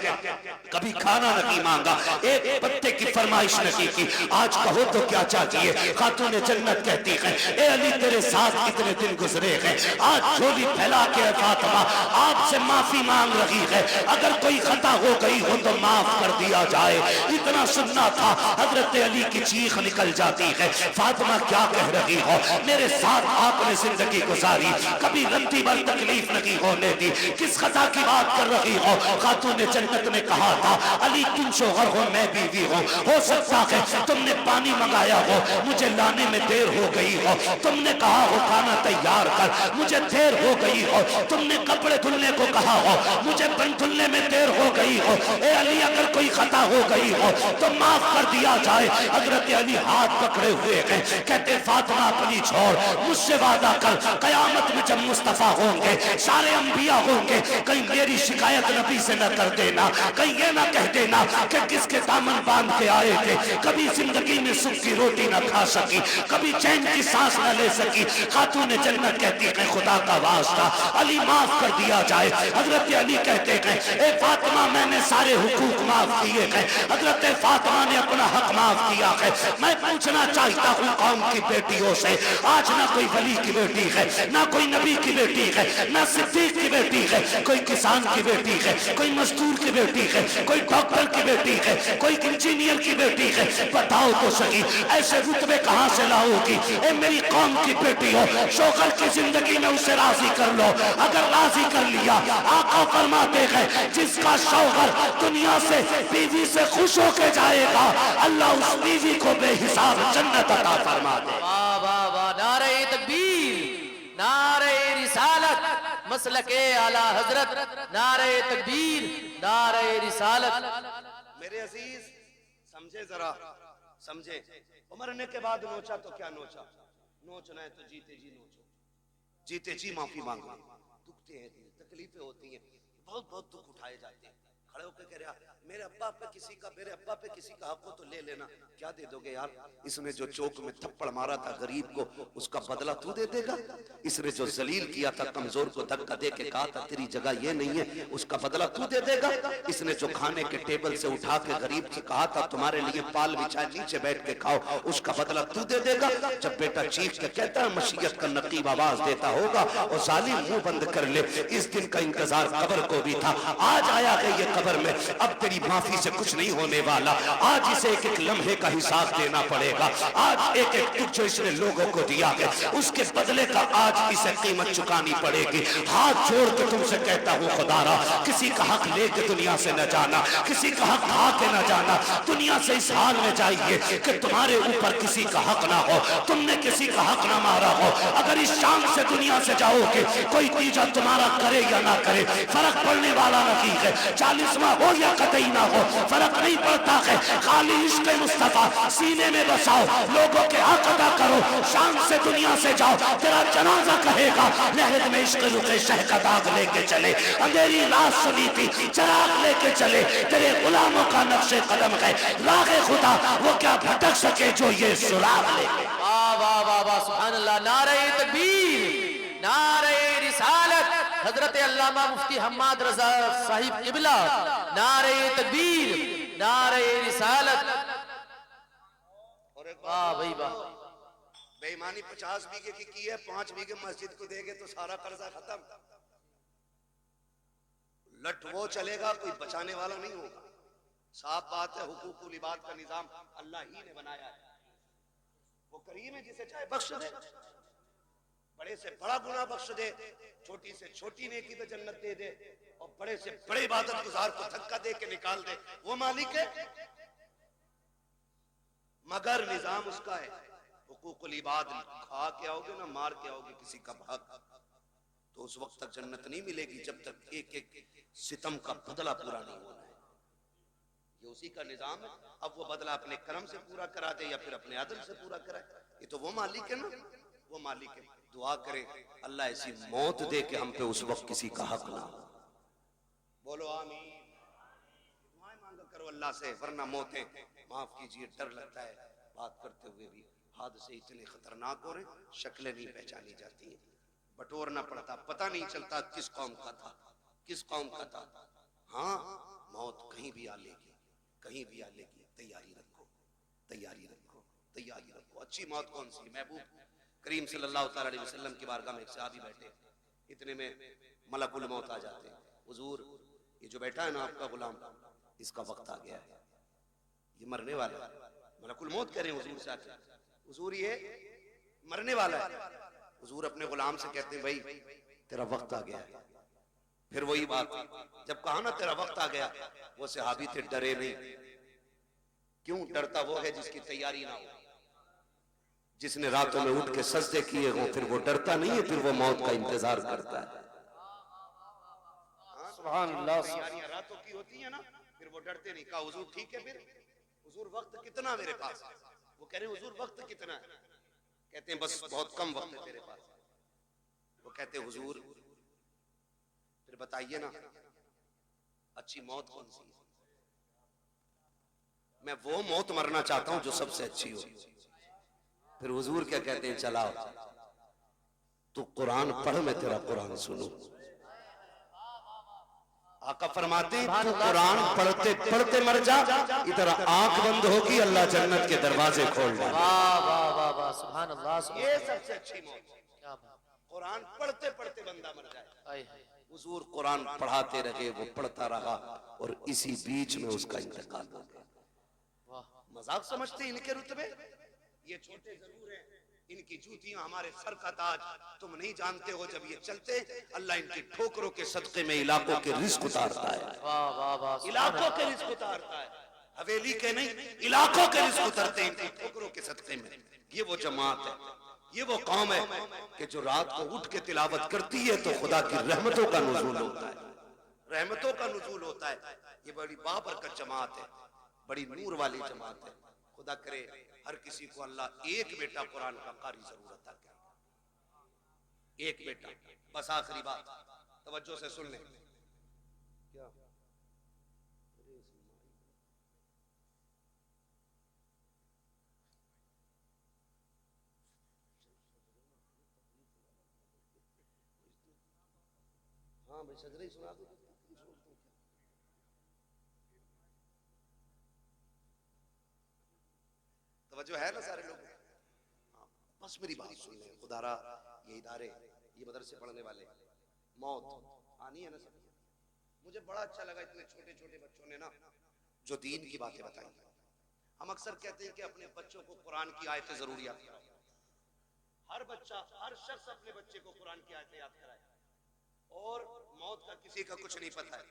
कभी खाना नहीं मांगा, एक पत्ते की फरमाइश नहीं की, आज कहो तो क्या चाहती है। खातून जन्नत कहती है ए अली तेरे साथ कितने दिन गुजरे हैं, आज झोली फैला के फातिमा आपसे माफी मांग रही है, अगर कोई खता हो गई हो तो माफ कर दिया जाए। इतना सुनना था, हजरत अली की चीख निकल जाती है। फातिमा क्या कह रही हो, मेरे साथ आपने जिंदगी गुजारी, कभी रत्ती भर तकलीफ नहीं होने दी, किस खता की बात कर रही हो। खातून जन्नत ने कहा था अली तुम शोहर हो मैं बीवी हो सकता है तुमने पानी मंगाया हो, मुझे लाने में देर हो गई हो, तुमने कहा हो खाना तैयार कर, मुझे देर हो गई हो, तुमने कपड़े धुलने को कहा हो, मुझे बन धुलने में देर हो गई हो। ए अली अगर कोई खता हो गई हो तो माफ कर दिया जाए। हजरत अली हाथ पकड़े हुए हैं, कहते फातिमा अपनी छोड़, मुझसे वादा कर कयामत में जब मुस्तफा होंगे, सारे अंबिया होंगे, कहीं मेरी शिकायत नबी से न कर देना, कहीं ये ना कह देना कि किसके दामन बांध के आए थे, कभी जिंदगी में सुख की रोटी न खा सकी, कभी चैन की सांस न ले सकी। खातून जन्नत कहती है खुदा का वास्ता अली माफ कर दिया जाए। हजरत अली कहते हैं ए फातिमा मैंने सारे हुकूक माफ किए हैं, हजरत फातिमा ने अपना हक माफ किया है। मैं पूछना चाहता हूँ कौम की बेटियों से, आज ना कोई वली की बेटी है, ना कोई नबी की बेटी है, ना सिद्दीक की बेटी है, कोई किसान की बेटी है, कोई मजदूर की बेटी है, कोई डॉक्टर की बेटी है, कोई इंजीनियर की बेटी है, बताओ तो सही ऐसे रुतबे कहाँ से लाओगी। ए मेरी कौम की बेटी हो, शोहर की जिंदगी में उसे राजी कर लो, अगर राजी कर लिया आका फरमाते हैं जिसका शौहर दुनिया से बीवी से खुश होके जाएगा, अल्लाह उस बीवी को बेहिसाब जन्नत अता फरमा दे। वाह वाह वाह, नारे तकबीर, नारे रिसालत, मसलके आला हजरत, नारे तकबीर, नारे रिसालत। मेरे अजीज समझे जरा, समझे। मरने के बाद नोचा तो क्या नोचा, नोचना है तो जीते जी नोचो, जीते जी माफी मांगो। दुखते हैं, तकलीफें होती हैं, बहुत बहुत दुख उठाए जाते हैं। खड़े होकर कह रहा मेरे अब्बा पे किसी का हक हो तो ले लेना, क्या दे दोगे यार। इसने जो चौक में थप्पड़ मारा था गरीब को, उसका बदला तू दे देगा। इसने जो जलील किया था कमजोर को धक्का दे के कहा था तेरी जगह ये नहीं है, उसका बदला तू दे देगा। इसने जो खाने के टेबल से उठा के गरीब से कहा था तुम्हारे लिए पाल बिछाए नीचे बैठ के खाओ, उसका बदला तू दे देगा। जब बेटा चीख के कहता है मशीयत का नकीब आवाज देता होगा और जालिम मुंह बंद कर ले। इस दिन का इंतजार कब्र को भी था, आज आया है ये कब्र में, अब तेरी माफी से कुछ नहीं होने वाला। आज इसे एक एक लम्हे का हिसाब देना पड़ेगा। आज एक एक दुख जो इसने लोगों को दिया है उसके बदले का आज इसे कीमत चुकानी पड़ेगी। हाथ जोड़ के तुमसे कहता हूँ खुदारा, किसी का हक लेके दुनिया से न जाना, किसी का हक खा के न जाना। दुनिया से इस हाल में जाइए कि तुम्हारे ऊपर किसी का हक ना हो, तुमने किसी का हक ना मारा हो। अगर इस शाम से दुनिया से जाओगे, कोई तीजा तुम्हारा करे या ना करे फर्क पड़ने वाला नहीं है। 40वां हो या कतई ना हो फर्क नहीं पड़ता है। खाली इश्क मुस्तफा सीने में बसाओ, लोगों के हक अदा करो, शान से दुनिया से जाओ। तेरा जनाजा कहेगा नहर में इश्क रुके शह का दाग लेके चले, अंधेरी रात सुनी थी चराग लेके चले। तेरे गुलामों का नक्शे कदम है रागे खुदा, वो क्या भटक सके जो ये सुराग ले। वाह वाह वाह वाह, सुभान अल्लाह। नारे तकबीर, नारे रिसालत, हजरत अल्लामा मुफ्ती हम्माद रजा साहिब किबला, नारे तकबीर, नारे रिसालत। वाह भाई वाह। बेईमानी 50 बीघे की है, 5 बीघे मस्जिद को देंगे तो सारा कर्जा खत्म। लट वो चलेगा, कोई बचाने वाला नहीं होगा। साफ बात है, हुकूकुल इबाद का निजाम अल्लाह ही ने बनाया है। वो करीम है जिसे चाहे बख्श दे, बड़े से बड़ा गुनाह बख्श दे, छोटी से छोटी नेकी पे जन्नत दे दे, और बड़े से बड़े इबादत गुजार को धक्का दे के निकाल दे। वो मालिक है, मगर निजाम उसका है। हुकूकुल इबाद खा के आओगे ना मार के आओगे किसी का हक, तो उस वक्त तक जन्नत नहीं मिलेगी जब तक एक एक सितम का बदला पूरा नहीं होना है। ये उसी का निजाम है। अब वो बदला अपने कर्म से पूरा करा दे या फिर अपने अदल से पूरा कराए, ये तो वो मालिक है ना, वो मालिक है। दुआ करें अल्लाह ऐसी मौत दे कि हम पे उस वक्त किसी का हक ना हो। बोलो आमीन। दुआएं मांगा करो अल्लाह से, वरना मौतें, माफ कीजिए, डर लगता है बात करते हुए भी। हादसे इतने खतरनाक हो रहे, शक्लें नहीं पहचानी जाती हैं, बटोरना पड़ता, पता नहीं चलता किस कौम का था, किस कौम का था। हाँ, मौत कहीं भी आ लेगी, कहीं भी आ लेगी। तैयारी रखो, तैयारी रखो, तैयारी रखो। अच्छी मौत कौन सी? महबूब करीम सल्लल्लाहु अलैहि वसल्लम की बारगाह में एक सहाबी बैठे, इतने में मलकुल मौत आ जाते। हुजूर, ये जो बैठा है ना आपका गुलाम, इसका वक्त आ गया है, ये मरने वाला है। मलकुल मौत कह रहे हैं हुजूर से आके, हुजूर ये मरने वाला है। हुजूर अपने गुलाम से कहते हैं, भाई तेरा वक्त आ गया है। फिर वही बात, जब कहा ना तेरा वक्त आ गया, वो सहाबी थे डरे नहीं। क्यों डरता? वो है जिसकी तैयारी ना हो, जिसने रातों में उठ के सजदे किए हो, फिर वो डरता नहीं है, फिर वो मौत का इंतजार करता है। सुभान अल्लाह। तैयारियां रातों की होती है ना, फिर वो डरते नहीं। कहा हुजूर ठीक है, फिर हुजूर वक्त कितना मेरे पास? वो कह रहे हैं हुजूर वक्त कितना है? कहते हैं बस बहुत कम वक्त है तेरे पास। वो कहते हैं हुजूर फिर बताइए ना अच्छी मौत कौन सी है? मैं वो मौत मरना चाहता हूं जो सबसे अच्छी हो। फिर हुजूर क्या कहते हैं, चलाओ तू कुरान पढ़, मैं तेरा कुरान सुनूं। आका फरमाते हैं तू कुरान पढ़ते पढ़ते मर जा, इधर आंख बंद होगी अल्लाह जन्नत के दरवाजे खोल दे। वाह वाह वाह वाह, सुभान अल्लाह। ये सबसे अच्छी मौत, क्या बात, कुरान पढ़ते पढ़ते बंदा मर जाए। आए हाय। हुजूर कुरान पढ़ाते रहे, वो पढ़ता रहा, और इसी बीच में उसका इंतकाल हो गया। वाह, मजाक समझते हैं इनके रुतबे? ये छोटे जरूर हैं, इनकी जूतियां हमारे सर का ताज। तुम नहीं जानते हो, जब ये चलते अल्लाह इनकी ठोकरों के सदके में इलाकों के रिस्क उतारता है। वाह वाह वाह, इलाकों के रिस्क उतारता है, हवेली के नहीं, इलाकों के रिस्क उतरते हैं इनकी ठोकरों के सदके में। ये वो जमात है, ये वो कौम है कि जो रात को उठ के तिलावत करती है तो खुदा की रहमतों का नुज़ूल होता है, रहमतों का नुज़ूल होता है। ये बड़ी बाबरकत जमात है, बड़ी नूर वाली जमात है। खुदा करे हर किसी को अल्लाह एक बेटा कुरान का कारी जरूर अता करे, एक बेटा। बस आखिरी बात तवज्जो से सुन लें। क्या हाँ भाई सजरे ही सुना दो। तवज्जो है ना सारे लोग? हाँ, बस मेरी बात सुन लें। खुदारा ये इदारे, ये मदरसे पढ़ने वाले, मौत आनी है ना सब। मुझे बड़ा अच्छा लगा इतने छोटे छोटे बच्चों ने ना जो दीन की बातें बताई। हम अक्सर कहते हैं कि अपने बच्चों को कुरान की आयतें जरूर याद कराएं। हर बच्चा, हर शख्स अपने बच्चे को कुरान की आयतें याद कराए। और मौत का किसी का कुछ नहीं पता है।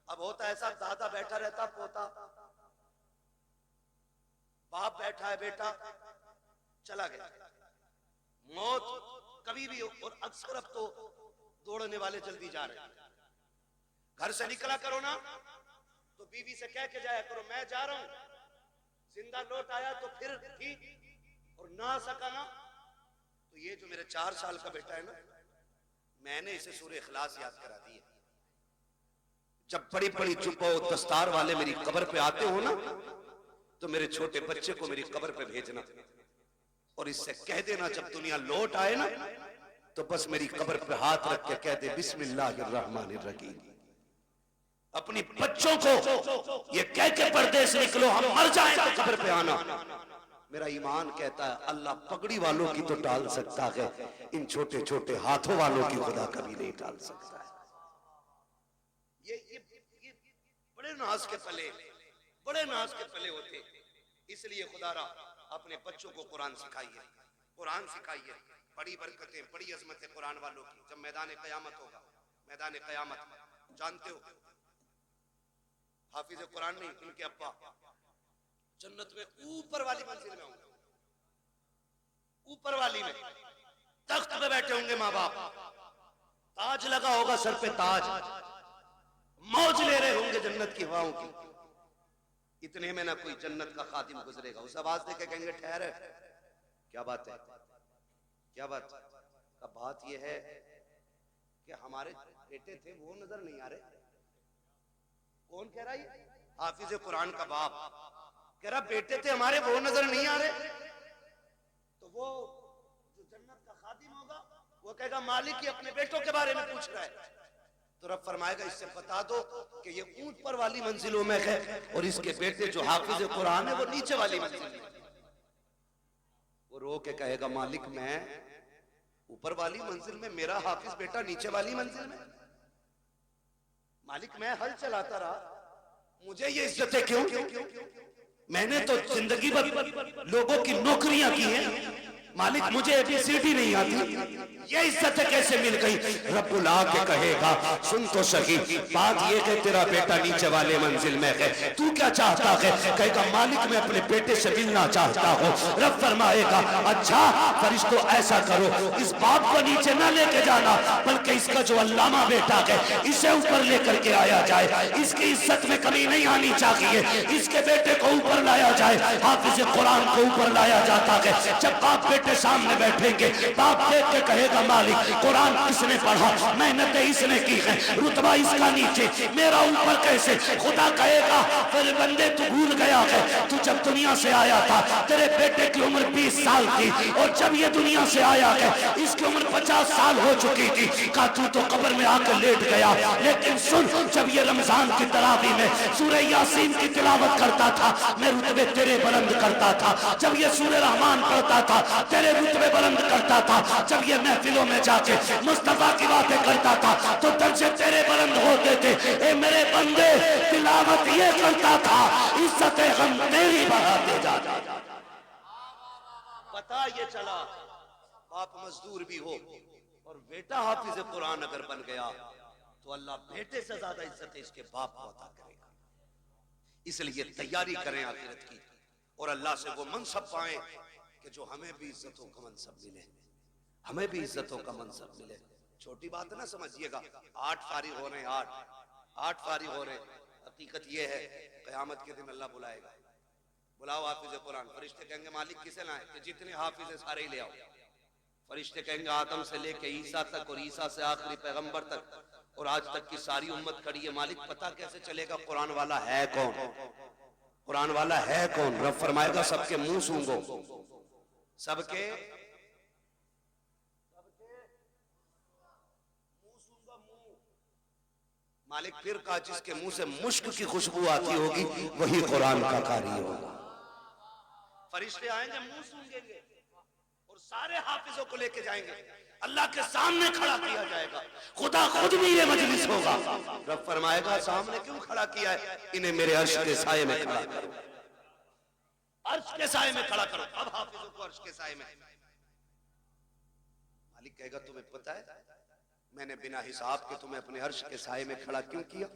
अब होता है ऐसा, दादा बैठा रहता, पोता, बाप बैठा है, बेटा चला गया, मौत कभी भी। और अक्सर अब तो दौड़ने वाले जल्दी जा रहे हैं। घर से निकला करो ना तो बीवी से कह के जाया करो मैं जा रहा हूं, जिंदा लौट आया तो फिर ठीक, और ना आ सका ना तो ये जो मेरे 4 साल का बेटा है ना, मैंने इसे सूरह इखलास याद करा दी है। जब बड़ी बड़ी जुब्बा और दस्तार वाले मेरी कब्र पे आते हो ना, तो मेरे छोटे बच्चे को मेरी कब्र पे भेजना और इससे कह देना जब दुनिया लौट आए ना तो बस मेरी कब्र पे हाथ रख के कह दे बिस्मिल्लाहिर्रहमानिर्रहीम। अपनी बच्चों को ये कह के परदेश निकलो, हम मर जाएं तो कब्र पे आना। मेरा ईमान कहता है अल्लाह पगड़ी वालों की तो टाल सकता है, इन छोटे छोटे हाथों वालों की खुदा कभी नहीं टाल सकता है। ये बड़े नाज के पले, बड़े नाज के पले होते, इसलिए खुदारा अपने बच्चों को कुरान सिखाइए, कुरान सिखाइए। बड़ी बरकतें, बड़ी अजमतें कुरान वालों की। जब मैदान क़यामत होगा, मैदान क़यामत जानते हो, हाफिज कुरान नहीं, इनके अब्बा जन्नत में ऊपर वाली मंजिल में होंगे, ऊपर वाली में तख्त पे बैठे होंगे माँ बाप, ताज लगा होगा सर पे ताज, मौज ले रहे होंगे जन्नत की हवाओं की। इतने में ना कोई जन्नत का खादिम गुजरेगा, उस आवाज देके कहेंगे ठहर, क्या बात है, क्या बात है? बात यह है कि हमारे बेटे थे वो नजर नहीं आ रहे। कौन कह रहा है? हाफिज कुरान का बाप कह रहा बेटे थे हमारे वो नजर नहीं आ रहे। तो वो जो जन्नत का खादिम होगा वो कहेगा मालिक ही अपने बेटों के बारे में पूछ रहा है। तो रब फरमाएगा इससे बता दो कि ये ऊपर वाली मंजिलों में है और इसके बेटे जो हाफिज कुरान है वो नीचे वाली मंजिल में। वो रो के कहेगा मालिक मैं ऊपर वाली मंजिल में, मेरा हाफिज बेटा नीचे वाली मंजिल में। मालिक मैं हल चलाता रहा, मुझे ये इज्जतें क्यों? मैंने तो जिंदगी भर लोगों की नौकरियां की हैं, मालिक मुझे ABCD नहीं आती, ये इज्जतें कैसे मिल गई? रब्बुल आके कहेगा सुन तो सही, बात ये कि तेरा बेटा नीचे वाले मंजिल में है, तू क्या चाहता है? कहेगा मालिक मैं अपने बेटे से मिलना चाहता हूँ। रब फरमाएगा अच्छा फरिश्तों ऐसा करो, इस बाप को नीचे ना लेके जाना, बल्कि इसका जो अल्लामा बेटा है इसे ऊपर लेकर के आया जाए, इसकी इज्जत में कमी नहीं आनी चाहिए, इसके बेटे को ऊपर लाया जाए। हाफिज कुरान को ऊपर लाया जाता है। जब बाप बेटे सामने बैठेंगे, बाप देख के कहेगा मालिक कुरान किसने पढ़ा, मेहनतें इसने की है, रुतबा इसका नीचे, मेरा ऊपर कैसे? खुदा कहेगा फिर बंदे तू भूल गया है, तू जब दुनिया से आया था तेरे बेटे की उम्र 20 साल थी और जब ये दुनिया से आया है इसकी उम्र 50 साल हो चुकी थी। कहा तू तो कब्र में आकर लेट गया, लेकिन सुन जब ये रमजान की तरावी में सूरह यासीन की तिलावत करता था मैं रुतबे तेरे बुलंद करता था, जब ये सूरह रहमान पढ़ता था तेरे रुतबे बुलंद करता था, जब ये महफिलों में जाके मुस्तफा की बातें करता था तो दर्जे तेरे बुलंद होते थे। ए मेरे बंदे तिलावत ये करता था, इज्जतें हम तेरी बढ़ाते जाते। पता ये चला बाप मजदूर भी हो और बेटा हाफिज कुरान अगर बन गया तो अल्लाह बेटे से ज्यादा इज्जत इसके बाप को अता करेगा। इसलिए तैयारी करें आखिरत की और अल्लाह से वो मनसब पाएं कि जो हमें भी इज्जतों का मनसब मिले, हमें भी इज्जतों का मनसब मिले। छोटी बात ना समझिएगा, 8 फारिग हो रहे हैं, 8 फारिग हो रहे हैं। हकीकत ये है क़यामत के दिन अल्लाह बुलाएगा, बुलाओ हाफिज कुरान। फरिश्ते कहेंगे मालिक किसे लाए? कि जितने हाफिज सारे ही ले आओ। फरिश्ते कहेंगे आदम से लेके ईसा तक और ईसा से आखिरी पैगंबर तक और आज तक की सारी उम्मत खड़ी है। मालिक पता कैसे चलेगा कुरान वाला है कौन? कुरान वाला है कौन? रब फरमाएगा सबके मुंह सूंघो, सबके मुंह सूंघो मुंह। मालिक फिर कहा जिसके मुंह से मुश्क की खुशबू आती होगी वही कुरान का कारी होगा। फरिश्ते आएंगे मुंह सूंघेंगे और सारे हाफिजों को लेके जाएंगे, अल्लाह के सामने खड़ा किया जाएगा। खुदा खुद भी ये मजलिस होगा। रब फरमाएगा सामने क्यों खड़ा किया है? इन्हें मेरे अर्श के साये में खड़ा करो, अर्श के साये में खड़ा करो। अब हाफिजों को अर्श के साये में। मालिक कहेगा तुम्हें पता है मैंने बिना हिसाब के तुम्हें अपने अर्श के साये में खड़ा क्यों किया?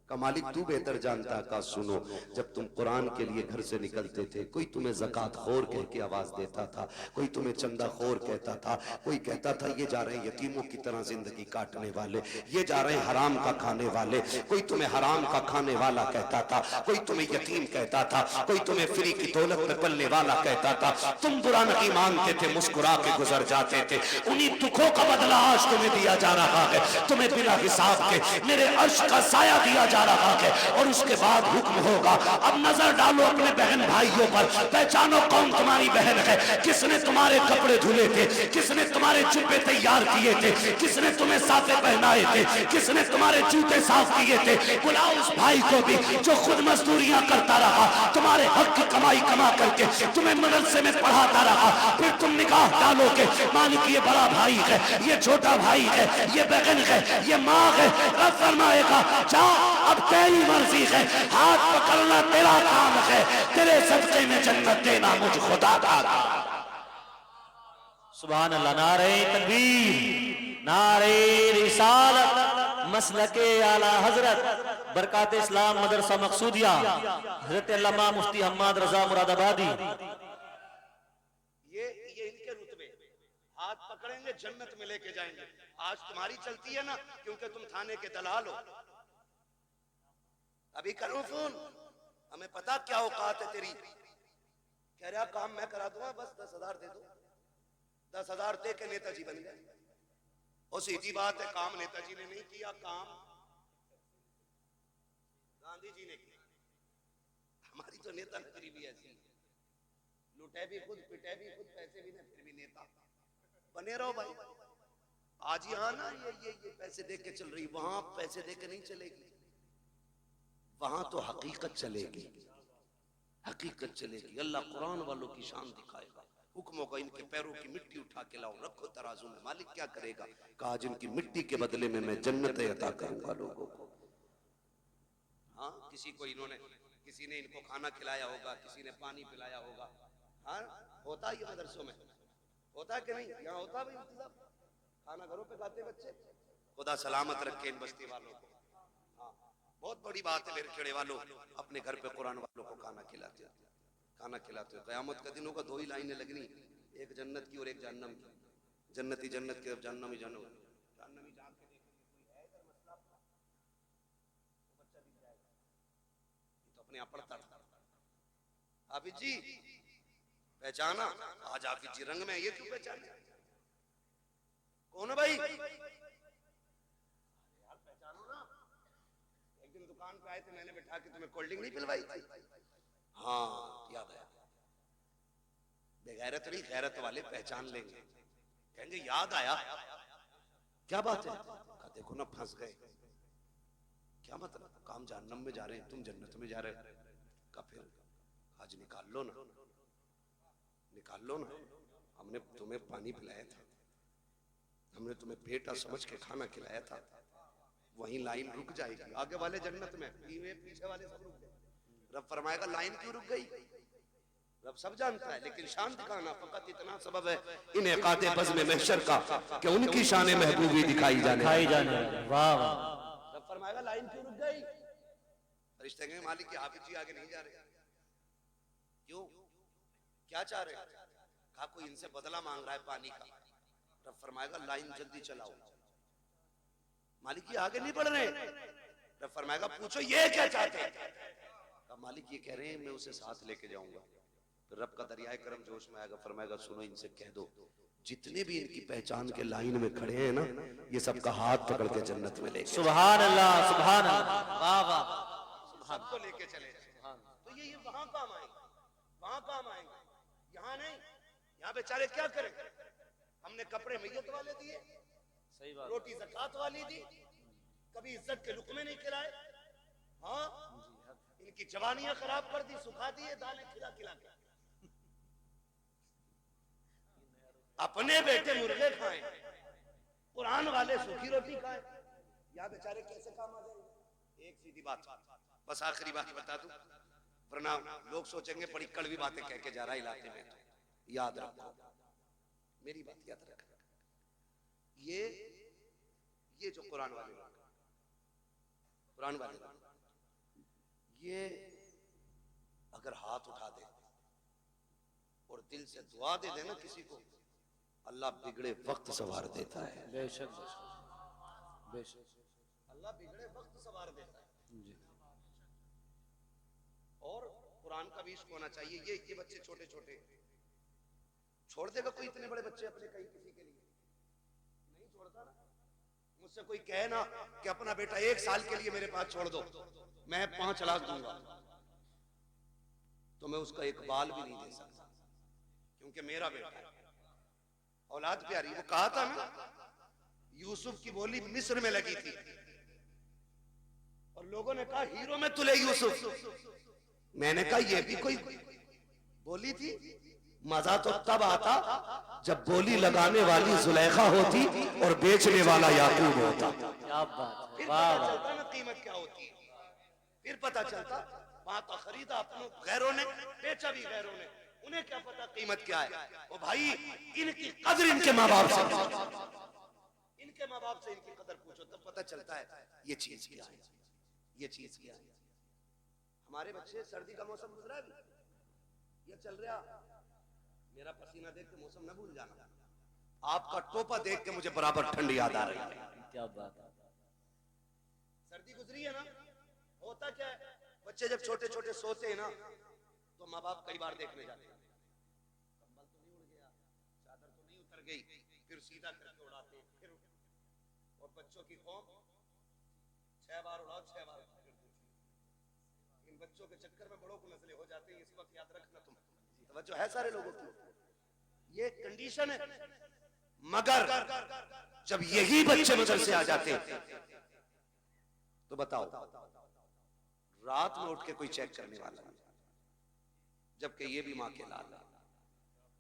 का मालिक तू बेहतर जानता। का सुनो जब तुम कुरान के लिए घर से निकलते थे कोई तुम्हें ज़कात खोर कह के आवाज देता था, कोई तुम्हें चंदा खोर कहता था, कोई कहता था ये जा रहे हैं यतीमों की तरह जिंदगी काटने वाले, ये जा रहे हैं हराम का खाने वाले, कोई तुम्हें हराम का खाने वाला कहता था, कोई तुम्हें यतीम कहता था, कोई तुम्हें फ्री की दौलत में पलने वाला कहता था। तुम बुरा नहीं मानते थे, मुस्कुरा के गुजर जाते थे। उन्हीं दुखों का बदला आज तुम्हें दिया जा रहा है। तुम्हें बिना हिसाब के मेरे अर्श का साया दिया जा रहा है और उसके बाद हुक्म होगा अब नजर डालो अपने बहन भाइयों पर, पहचानो कौन तुम्हारी बहन है, किसने तुम्हारे कपड़े धुले थे, किसने तुम्हारे जुब्बे तैयार किए थे, किसने तुम्हें साफे पहनाए थे, किसने तुम्हारे जूते साफ किए थे। बुलाओ उस भाई को भी जो खुद मजदूरियां करता रहा, तुम्हारे हक की कमाई कमा करके तुम्हें मदरसे में पढ़ाता रहा, फिर तुम निगाह डालोगे मालिक ये बड़ा भाई है, ये छोटा भाई है, ये बहन है, ये माँ है। रब फरमाएगा जा अब तेरी मर्जी है, हाथ पकड़ना तेरा काम है, तेरे सदके में जन्नत देना मुझ खुदा का। सुभान अल्लाह। नारे तकबीर, नारे रिसालत, मसलके आला हजरत बरकात इस्लाम मदरसा मकसूदिया हजरत अल्लामा मुफ्ती हम्माद रजा मुरादाबादी। ये इनके रुतबे, हाथ पकड़ेंगे जन्नत में लेके जाएंगे। आज तुम्हारी चलती है ना, क्योंकि तुम थाने के दलाल हो। अभी करूं फोन, हमें पता क्या औकात है तेरी। कह रहा काम मैं करा दूंगा, बस 10,000 दे दो। 10,000 दे के नेताजी बन गए। और सीधी बात है, काम नेताजी ने नहीं किया, काम गांधी जी ने किया। हमारी तो नेता नगरी भी ऐसी, लुटे भी खुद, पिटे भी खुद, पैसे भी नहीं, फिर भी नेता बने रहो भाई। आज यहाँ ना ये पैसे दे के चल रही, वहां पैसे दे के नहीं चलेगी। वहां तो हकीकत चलेगी, हकीकत चलेगी। अल्लाह कुरान वालों की शान दिखाएगा। हुक्म होगा इनके पैरों की मिट्टी उठा के लाओ, रखो तराजू में। मालिक क्या करेगा? कहा जिनकी मिट्टी के बदले में मैं जन्नत अता करूंगा लोगों को। हाँ, किसी ने इनको खाना खिलाया होगा, किसी ने पानी पिलाया होगा। हाँ, होता ही मदरसों में, होता है कि नहीं? यहाँ होता भी इंतजाम, खाना घरों पे खाते बच्चे। खुदा सलामत रखे इन बस्ती वालों को। हाँ, बहुत बड़ी बात है मेरे खेड़े वालों, अपने घर पे कुरान वालों को खाना खिलाते हो, खाना खिलाते हो। क़यामत का दिन होगा, 2 ही लाइनें लगनी, एक जन्नत की और एक जहन्नम की। जन्नती जन्नत के, जहन्नमी जहन्नम। जहन्नमी जान के देखें कोई है इधर मसला, तो बच्चा दिख जाएगा। ये तो अपने आप पढ़ता था। हाफिज जी पहचाना? आज हाफिज जी रंग में, ये क्यों पहचाने? कौन है भाई? यार पहचानो ना। एक दिन दुकान पे आए थे, मैंने बैठा के तुम्हें कोल्ड ड्रिंक नहीं पिलवाई थी? हाँ, याद आया। बेगैरत नहीं, गैरत वाले पहचान लेंगे, कहेंगे याद आया। क्या बात है? कहा देखो ना, फंस गए। क्या मतलब? काम जहन्नम में जा रहे हैं, तुम जन्नत में जा रहे हो। का फिर आज निकाल लो ना, निकाल लो ना। हमने तुम्हें पानी पिलाया था, हमने तुम्हें बेटा समझ के खाना खिलाया था। वहीं लाइन रुक जाएगी, आगे वाले जन्नत में, पीछे वाले सब रुक गए। रब फरमाएगा लाइन क्यों रुक गई? रब सब जानता है, लेकिन शान दिखाना फकत इतना सबब है इन्हें काते बज़्म महशर का कि उनकी शान महबूबी दिखाई जाने। वाह वाह। रब फरमाएगा लाइन क्यों रुक गई? फरिश्ते कहेंगे मालिक के हाफिज जी आगे नहीं जा रहे। क्यों? क्या चाह रहे? कहा कोई इनसे बदला मांग रहा है पानी का। रब फरमाएगा लाइन जल्दी चलाओ। मालिक ये आगे नहीं बढ़ रहे। रब फरमाएगा पूछो ये क्या चाहते हैं? कहा मालिक ये कह रहे हैं मैं उसे साथ लेके जाऊंगा। फिर रब का दरियाए करम जोश में आएगा, फरमाएगा सुनो इनसे कह दो जितने भी इनकी पहचान के लाइन में खड़े हैं ना, ये सबका हाथ पकड़ के जन्नत में लेके। सुभान अल्लाह, सुभान अल्लाह, वाह वाह। सबको लेके चले। तो ये वहां काम आएंगे, वहां काम आएंगे, यहाँ नहीं। यहाँ बेचारे क्या करें? हमने कपड़े मैयत वाले दिए, सही बात, रोटी ज़कात वाली दी, कभी इज्जत के लुकमे नहीं खिलाए। हाँ, इनकी जवानियां खराब कर दी, सुखा दिए दालें खिला खिला के। अपने बेटे मुर्गे खाएं, कुरान वाले सूखी रोटी खाएं। यहाँ बेचारे कैसे काम आ जाएंगे? एक सीधी बात, बस आखिरी बात बता दूं, वरना लोग सोचेंगे बड़ी कड़वी बातें कह के जा रहा है इलाके में। तो याद रखो, मेरी बात याद रखो। ये जो कुरान वाले लोग, कुरान वाले लोग, ये अगर हाथ उठा दे और दिल से दुआ दे देना किसी को, अल्लाह बिगड़े वक्त सवार देता है। बेशक बेशक, अल्लाह बिगड़े वक्त सवार देता है जी। और कुरान का भी इश्क होना चाहिए। ये बच्चे छोटे छोटे छोड़ देगा कोई इतने बड़े बच्चे अपने कहीं किसी के लिए? नहीं छोड़ता ना। मुझसे कोई कहे ना कि अपना बेटा 1 साल के लिए मेरे पास छोड़ दो, मैं 5 लाख दूंगा, तो मैं उसका एक बाल भी नहीं दे सकता, क्योंकि मेरा बेटा है, औलाद प्यारी। वो कहा था ना, यूसुफ की बोली मिस्र में लगी थी और लोगों ने कहा हीरो में तुले यूसुफ। मैंने कहा ये भी कोई बोली थी? मजा तो तब आता जब बोली लगाने वाली जुलेखा होती और बेचने वाला याकूब होता। क्या बात है, फिर वाह पता वाह। चलता ना कीमत क्या होती है। फिर पता चलता वहां तो खरीदा अपनों गैरों ने, बेचा भी गैरों ने, उन्हें क्या पता कीमत क्या है। ओ भाई, इनकी कदर इनके माँ बाप से इनके माँ बाप से इनकी कदर पूछो, तब पता चलता है ये चीज क्या है, ये चीज क्या है। हमारे बच्चे, सर्दी का मौसम गुजरा है, ये चल रहा, मेरा पसीना देख के मौसम न भूल जाना, आपका टोपा देख के मुझे बराबर ठंड याद आ रही है। क्या बात है। सर्दी गुजरी है ना, होता क्या है, बच्चे जब छोटे छोटे सोते हैं ना, तो माँ बाप कई बार देखने जाते हैं, कंबल तो नहीं उड़ गया, चादर तो नहीं उतर गई, फिर सीधा करके उड़ाते हैं, फिर और बच्चों की कौम 6 बार उड़ाओ 6 बार उठा कर देती है। इन बच्चों के चक्कर में बड़ों को नस्लें हो जाती हैं, इस वक्त याद रखना तुम, तवज्जो है सारे लोगों की, ये कंडीशन है। मगर जब यही बच्चे मदरसे आ जाते हैं तो बताओ, रात में उठ के कोई चेक करने वाला नहीं, जबकि ये भी मां के लाल।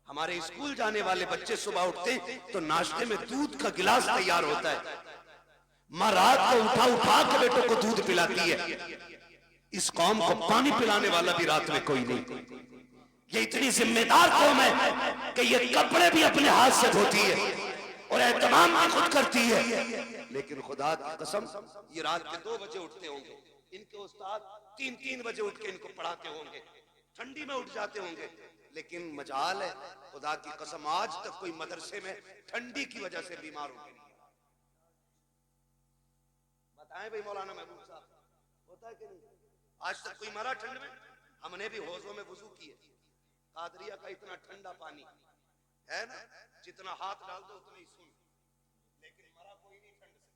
हमारे स्कूल जाने वाले बच्चे सुबह उठते तो नाश्ते में दूध का गिलास तैयार होता है, मां रात को उठा उठा के बेटों को दूध पिलाती है। इस कौम को पानी पिलाने वाला भी रात में कोई नहीं। ये इतनी जिम्मेदार कौम है कि ये कपड़े भी अपने हाथ से धोती है और एहतमाम भी खुद करती है, लेकिन खुदा की कसम ये रात के 2 बजे उठते होंगे, इनके उस्ताद 3-3 बजे उठ के इनको पढ़ाते होंगे, ठंडी में उठ जाते होंगे, लेकिन मजाल है खुदा की कसम आज तक कोई मदरसे में ठंडी की वजह से बीमार हो गया। बताएं भाई मौलाना महबूब साहब, होता है कि नहीं? आज तक कोई मरा ठंड में? हमने भी हौजों में वुजू किए, कादरिया का इतना ठंडा पानी है ना, जितना हाथ डाल दो उतना ही सुन, लेकिन मरा कोई नहीं ठंड से,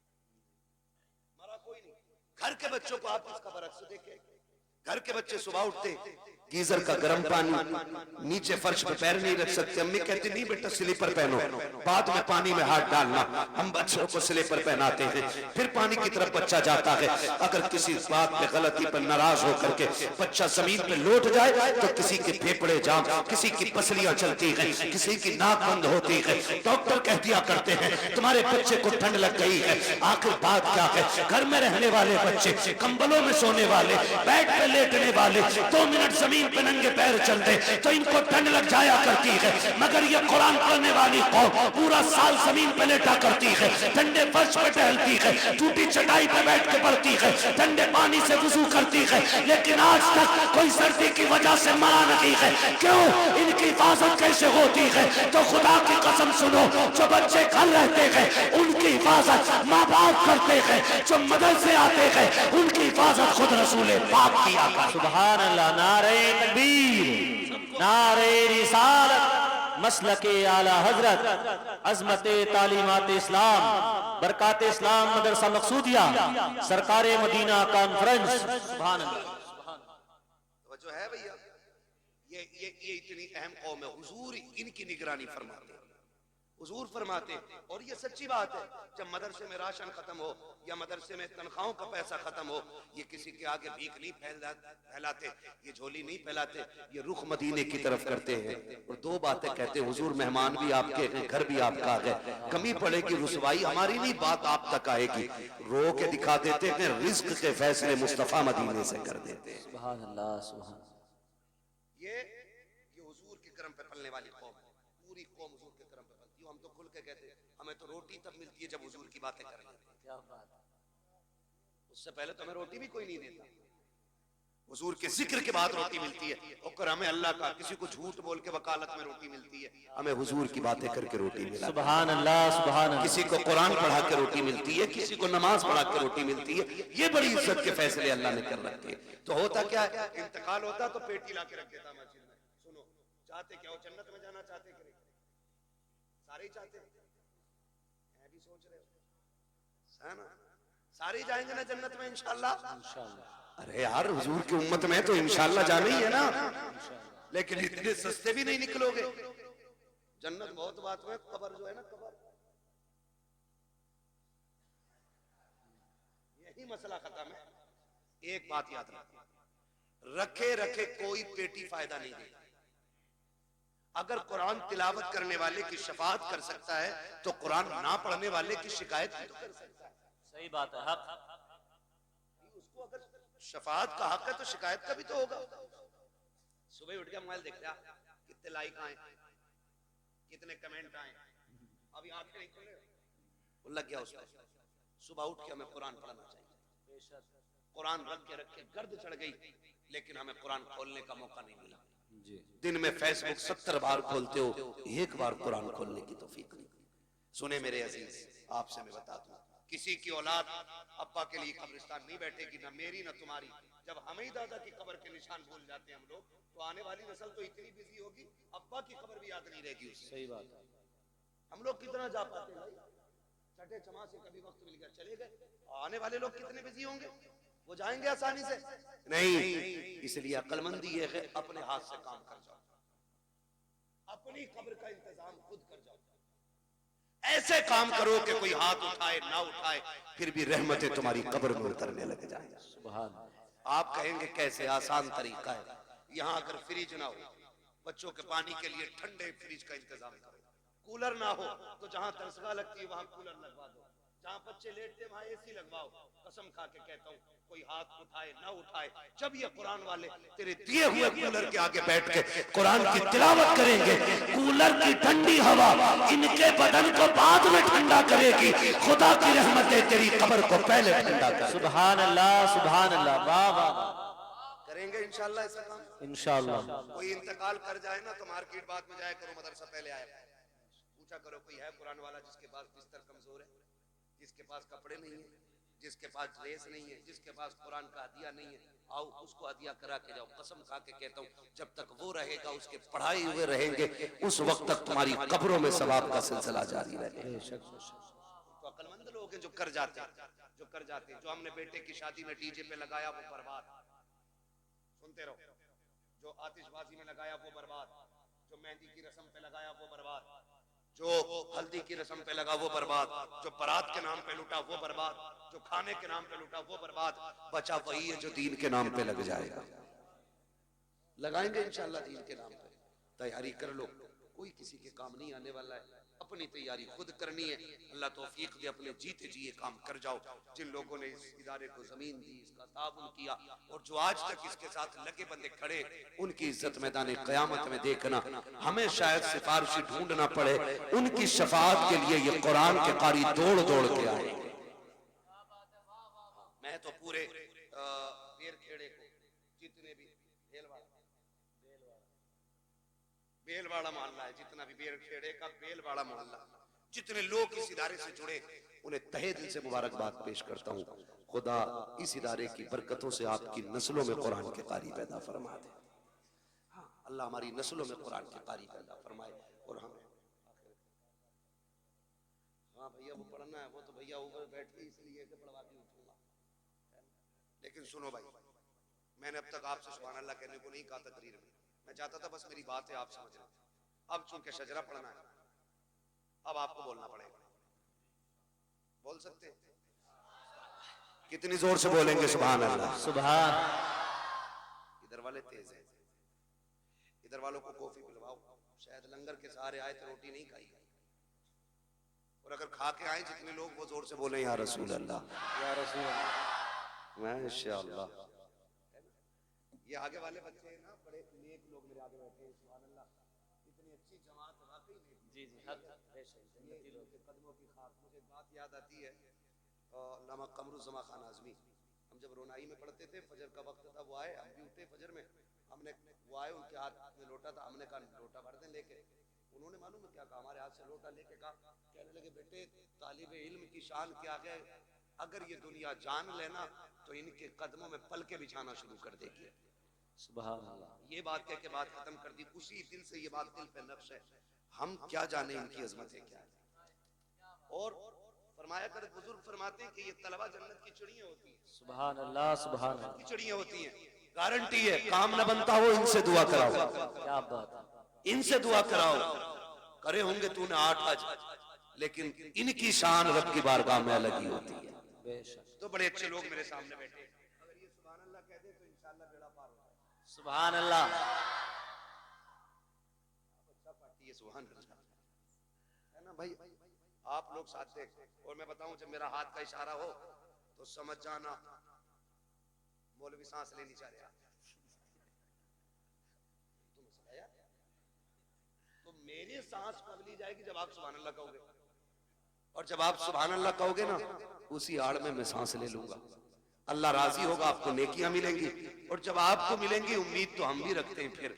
मरा कोई नहीं। घर के बच्चों को आप इसका बरक्स देखें, घर के बच्चे सुबह उठते गीजर का गर्म पानी, नीचे फर्श पे पैर नहीं रख सकते, अम्मी कहती नहीं बेटा स्लीपर पहनो, बाद में पानी में हाथ डालना। हम बच्चों को स्लीपर पहनाते हैं, फिर पानी की तरफ बच्चा जाता है। अगर किसी बात पे गलती पर नाराज होकर के बच्चा जमीन पे लौट जाए तो किसी के फेफड़े जाम, किसी की पसलियां चलती हैं, किसी की नाक बंद होती है। डॉक्टर कह दिया करते हैं तुम्हारे बच्चे को ठंड लग गई है। आखिर बात क्या है, घर में रहने वाले बच्चे, कंबलों में सोने वाले, बेड पे लेटने वाले, 2 मिनट जमीन पे नंगे पैर चलते तो इनको ठंड लग जाया करती है। मगर ये कुरान पढ़ने वाली कौम पूरा साल जमीन पे लेटा करती है, ठंडे फर्श पे टहलती है, टूटी चटाई पे बैठ के पढ़ती है, ठंडे पानी से वुजू करती है, लेकिन आज तक कोई सर्दी की वजह से मरा नहीं है। क्यों? इनकी हिफाजत कैसे होती है? तो खुदा की कसम सुनो, जो बच्चे घर रहते हैं उनकी हिफाजत माँ बाप करते हैं, जो मदरसे आते हैं उनकी हिफाजत खुद रसूल पाक किया करते हैं। सुभान अल्लाह। नारे तकबीर, नारे रिसालत, मसलके आला हजरत, अजमते तालीमात इस्लाम, बरकात इस्लाम मदरसा मकसूदिया, सरकारे मदीना कॉन्फ्रेंस। सुभान अल्लाह। तो जो है भैया, ये इतनी अहम कौम है, हुजूर इनकी निगरानी फरमाते हैं, हुजूर फरमाते हैं। और ये सच्ची बात है, जब मदरसे में राशन खत्म हो या मदरसे में तनख्वाहों का पैसा खत्म हो, ये किसी के आगे भीख नहीं फैलाते, ये झोली नहीं फैलाते, ये रुख मदीने की तरफ करते हैं और 2 बातें कहते हैं, हुजूर मेहमान भी आपके हैं, घर भी आपका है, कमी पड़ेगी रुसवाई हमारी नहीं, बात आप तक आएगी। रो के दिखा देते हैं, रिज्क के फैसले मुस्तफा मदीने से कर देते हैं। सुभान अल्लाह। सुभान। ये हुजूर के करम पे पलने वाली कौम है, पूरी कौम हुजूर के करम पे पलती है। हम तो खुल के कहते हैं हमें तो रोटी तब मिलती है जब हुजूर की बातें करें, क्या बात है। उससे पहले तो हमें रोटी भी कोई नहीं देता, हुजूर के जिक्र के बाद रोटी मिलती है। और हमें अल्लाह का, किसी को झूठ बोल के वकालत में रोटी मिलती है, हमें हुजूर की बातें करके रोटी मिलती है। सुभान अल्लाह। सुभान अल्लाह। किसी को कुरान पढ़ा के रोटी मिलती है, किसी को नमाज पढ़ा के रोटी मिलती है। ये बड़ी इज्जत के फैसले अल्लाह ने कर रखे हैं। तो होता क्या है, इंतकाल होता तो पेटी ला के रख देता मस्जिद में। सुनो, चाहते क्या हो, जन्नत में जाना चाहते कि नहीं? सारे ही चाहते हैं, मैं भी सोच रहे हो है ना, सारे ही जाएंगे ना जन्नत में इंशाअल्लाह। अरे यार, हुजूर की उम्मत में तो इंशाअल्लाह जाना ही है ना, लेकिन इतने सस्ते भी नहीं निकलोगे। जन्नत बहुत बात में, कब्र जो है ना, कब्र यही मसला खत्म है। एक बात याद रखे रखे कोई पेटी फायदा नहीं देगी। अगर कुरान तिलावत करने वाले की शफाअत कर सकता है तो कुरान ना पढ़ने वाले की शिकायत भी तो कर सकता है। सही बात है। हक। उसको अगर शफाअत का हक है तो शिकायत का भी तो होगा। सुबह उठ के मोबाइल देख रहा, कितने लाइक आए, कितने कमेंट आए, अभी आंखें नहीं खुले, वो लग गया उस पर। सुबह उठ के हमें कुरान पढ़ना चाहिए। कुरान रख के गर्द चढ़ गई, लेकिन हमें कुरान खोलने का मौका नहीं मिला। दिन में फेसबुक 70 बार खोलते हो, एक बार कुरान खोलने की तौफीक नहीं। सुने मेरे अजीज, आपसे मैं बता दूं, किसी की औलाद अब्बा के लिए कब्रिस्तान नहीं बैठेगी, ना मेरी ना तुम्हारी। जब हमें ही दादा की कब्र के निशान भूल जाते हैं हम लोग, तो आने वाली नस्ल तो इतनी बिजी होगी, अब्बा की कब्र भी याद नहीं रहेगी उसे। सही बात है। हम लोग कितना जा पाते हैं भाई, छठे छमा से कभी वक्त मिल गया चले गए। आने वाले लोग कितने बिजी होंगे, वो जाएंगे आसानी से? नहीं। इसलिए अक्लमंदी ये है, अपने हाथ से काम कर जाओ, अपनी कब्र का इंतजाम खुद कर जाओ। ऐसे काम करो कि कोई हाथ उठाए ना उठाए, फिर भी रहमतें तुम्हारी कब्र में उतरने लग जाए। सुभान। आप कहेंगे कैसे? आसान तरीका है। यहाँ अगर फ्रिज ना हो, बच्चों के पानी के लिए ठंडे फ्रिज का इंतजाम करो। कूलर ना हो तो जहां तरसगा लगती है वहां कूलर लगवा दो, जहां बच्चे लेटते वहां एसी लगवाओ। कसम खा के कहता हूँ, कोई हाथ उठाए ना उठाए, जब ये कुरान वाले तेरे दिए हुए कूलर के आगे बैठ के कुरान की तिलावत करेंगे, कूलर की ठंडी हवा इनके बदन को बाद में ठंडा करेगी। खुदा की रहमतें तेरी कब्र को पहले ठंडा कर। सुभान अल्लाह, सुभान अल्लाह। वाह वाह। करेंगे इंशाल्लाह ऐसा काम। इंशाअल्लाह। कोई इंतकाल कर जाए ना तो मार्केट बाद में जाया करो, मदरसा पहले आया पूछा करो, कोई है कुरान वाला जिसके पास बिस्तर कमजोर है, जिसके पास कपड़े नहीं है, जिसके पास ड्रेस नहीं है, जिसके पास कुरान का हदिया नहीं है, आओ उसको हदिया करा के जाओ। कसम खा के कहता हूँ, जब तक वो रहेगा, उसके पढ़ाई हुए रहेंगे, उस वक्त तक तुम्हारी कब्रों में सवाब का सिलसिला जारी रहेगा। तो अक्लमंद लोग हैं जो कर जाते हैं, जो हमने बेटे की शादी में डीजे पे लगाया वो बर्बाद। सुनते रहो। जो आतिशबाजी में लगाया वो बर्बाद, जो मेहंदी की रस्म पे लगाया वो बर्बाद, जो हल्दी की रस्म पे लगा वो बर्बाद, जो बारात के नाम पे लूटा वो बर्बाद, जो खाने के नाम पे लूटा वो बर्बाद। बचा वही है जो दीन के नाम पे लग जाएगा। लगाएंगे इंशाल्लाह दीन के नाम पे। तैयारी कर लो, कोई किसी के काम नहीं आने वाला है, अपनी तैयारी खुद करनी है। अल्लाह तौफीक दे, अपने जीते जी ये काम कर जाओ। जिन लोगों ने इस इदारे को जमीन दी, इसका ताबुन किया, और जो आज तक इसके साथ लगे बंदे खड़े, उनकी इज्जत मैदान क़यामत में देखना। हमें शायद सिफारिशी ढूंढना पड़े, उनकी शफाअत के लिए ये कुरान के कारी दौड़ दौड़ के आए। मैं तो पूरे बेर खेड़े को, जितने भी बेलवाड़ा मोहल्ला है, जितना भी बेर खेड़े का बेलवाड़ा मोहल्ला, जितने लोग इस इदारे से जुड़े, उन्हें तहे दिल से मुबारकबाद पेश करता हूँ। खुदा इस इदारे की बरकतों से आपकी नस्लों में कुरान के कारी पैदा फरमा दे। हाँ, अल्लाह हमारी नस्लों में कुरान के कारी पैदा फरमाए। और हमें हाँ भैया वो पढ़ना है, वो तो भैया ऊपर बैठ के इसलिए कि पढ़वा के उठूंगा। लेकिन सुनो भाई, मैंने अब तक आपसे सुभान अल्लाह कहने को नहीं कहा तकरीर में, मैं चाहता था बस मेरी बात है आप समझ लें। अब चूंकि शजरा पढ़ना है, अब आपको बोलना पड़ेगा। बोल सकते हैं? कितनी जोर से बोलेंगे सुभान अल्लाह? सुभान। इधर वाले तेज हैं, इधर वालों को कॉफी पिलवाओ। शायद लंगर के सहारे आए तो रोटी नहीं खाई, और अगर खा के आए जितने लोग, वो जोर से बोले या रसूल अल्लाह, या रसूल अल्लाह। माशाअल्लाह। ये आगे वाले बच्चे हैं ना, बड़े नेक लोग मेरे आगे बैठे हैं, सुभान अल्लाह। इतनी अच्छी जमात है वाकई में। जी जी, ये कदमों की खाक। मुझे एक बात याद आती है, अल्लामा कमरुज़्ज़मा खान आज़मी, हम जब रोनाई में पढ़ते थे, फजर का वक्त था, वो आए, हम भी उठे फजर में, हमने वो आए, उनके हाथ में लोटा था, हमने कहा लोटा भर दें लेके। उन्होंने मालूम है क्या कहा? हमारे हाथ से लोटा लेके कहा, कहने लगे बेटे तालिब इल्म की शान क्या है, अगर ये दुनिया जान लेना तो इनके कदमों में पलके बिछाना शुरू कर देगी। सुभान अल्लाह। ये बात कह के बात खत्म कर दी। उसी दिन से ये बात दिल पे नक्श है, हम क्या जाने इनकी अजमत है क्या है। और फरमाया कर, बुजुर्ग फरमाते हैं कि ये तलबा जन्नत की चिड़ियां होती हैं। सुभान अल्लाह, सुभान अल्लाह। की चिड़ियां होती हैं, गारंटी है। काम न बनता हो इनसे दुआ कराओ, क्या बात है। इनसे दुआ कराओ। करे होंगे तूने 8 हज, लेकिन इनकी शान रब की बारगाह में अलग ही होती है। बेशक। तो बड़े अच्छे लोग मेरे सामने बैठे, अगर ये सुभान अल्लाह कह दे तो इंशाअल्लाह बेड़ा पार हो जाए। सुभान अल्लाह। अच्छा पार्टी है, सुभान अल्लाह, है ना भाई? आप लोग साथ देख, और मैं बताऊं, जब मेरा हाथ का इशारा हो तो समझ जाना मौलवी सांस लेनी चाह रहे तो मेरी सांस पगली जाएगी जब आप सुभान अल्लाह कहोगे, और जब आप सुभान अल्लाह कहोगे ना उसी आड़ में मैं सांस ले लूंगा। अल्लाह राजी होगा, आपको नेकियां मिलेंगी, और जब आपको मिलेंगी उम्मीद तो हम भी रखते हैं, फिर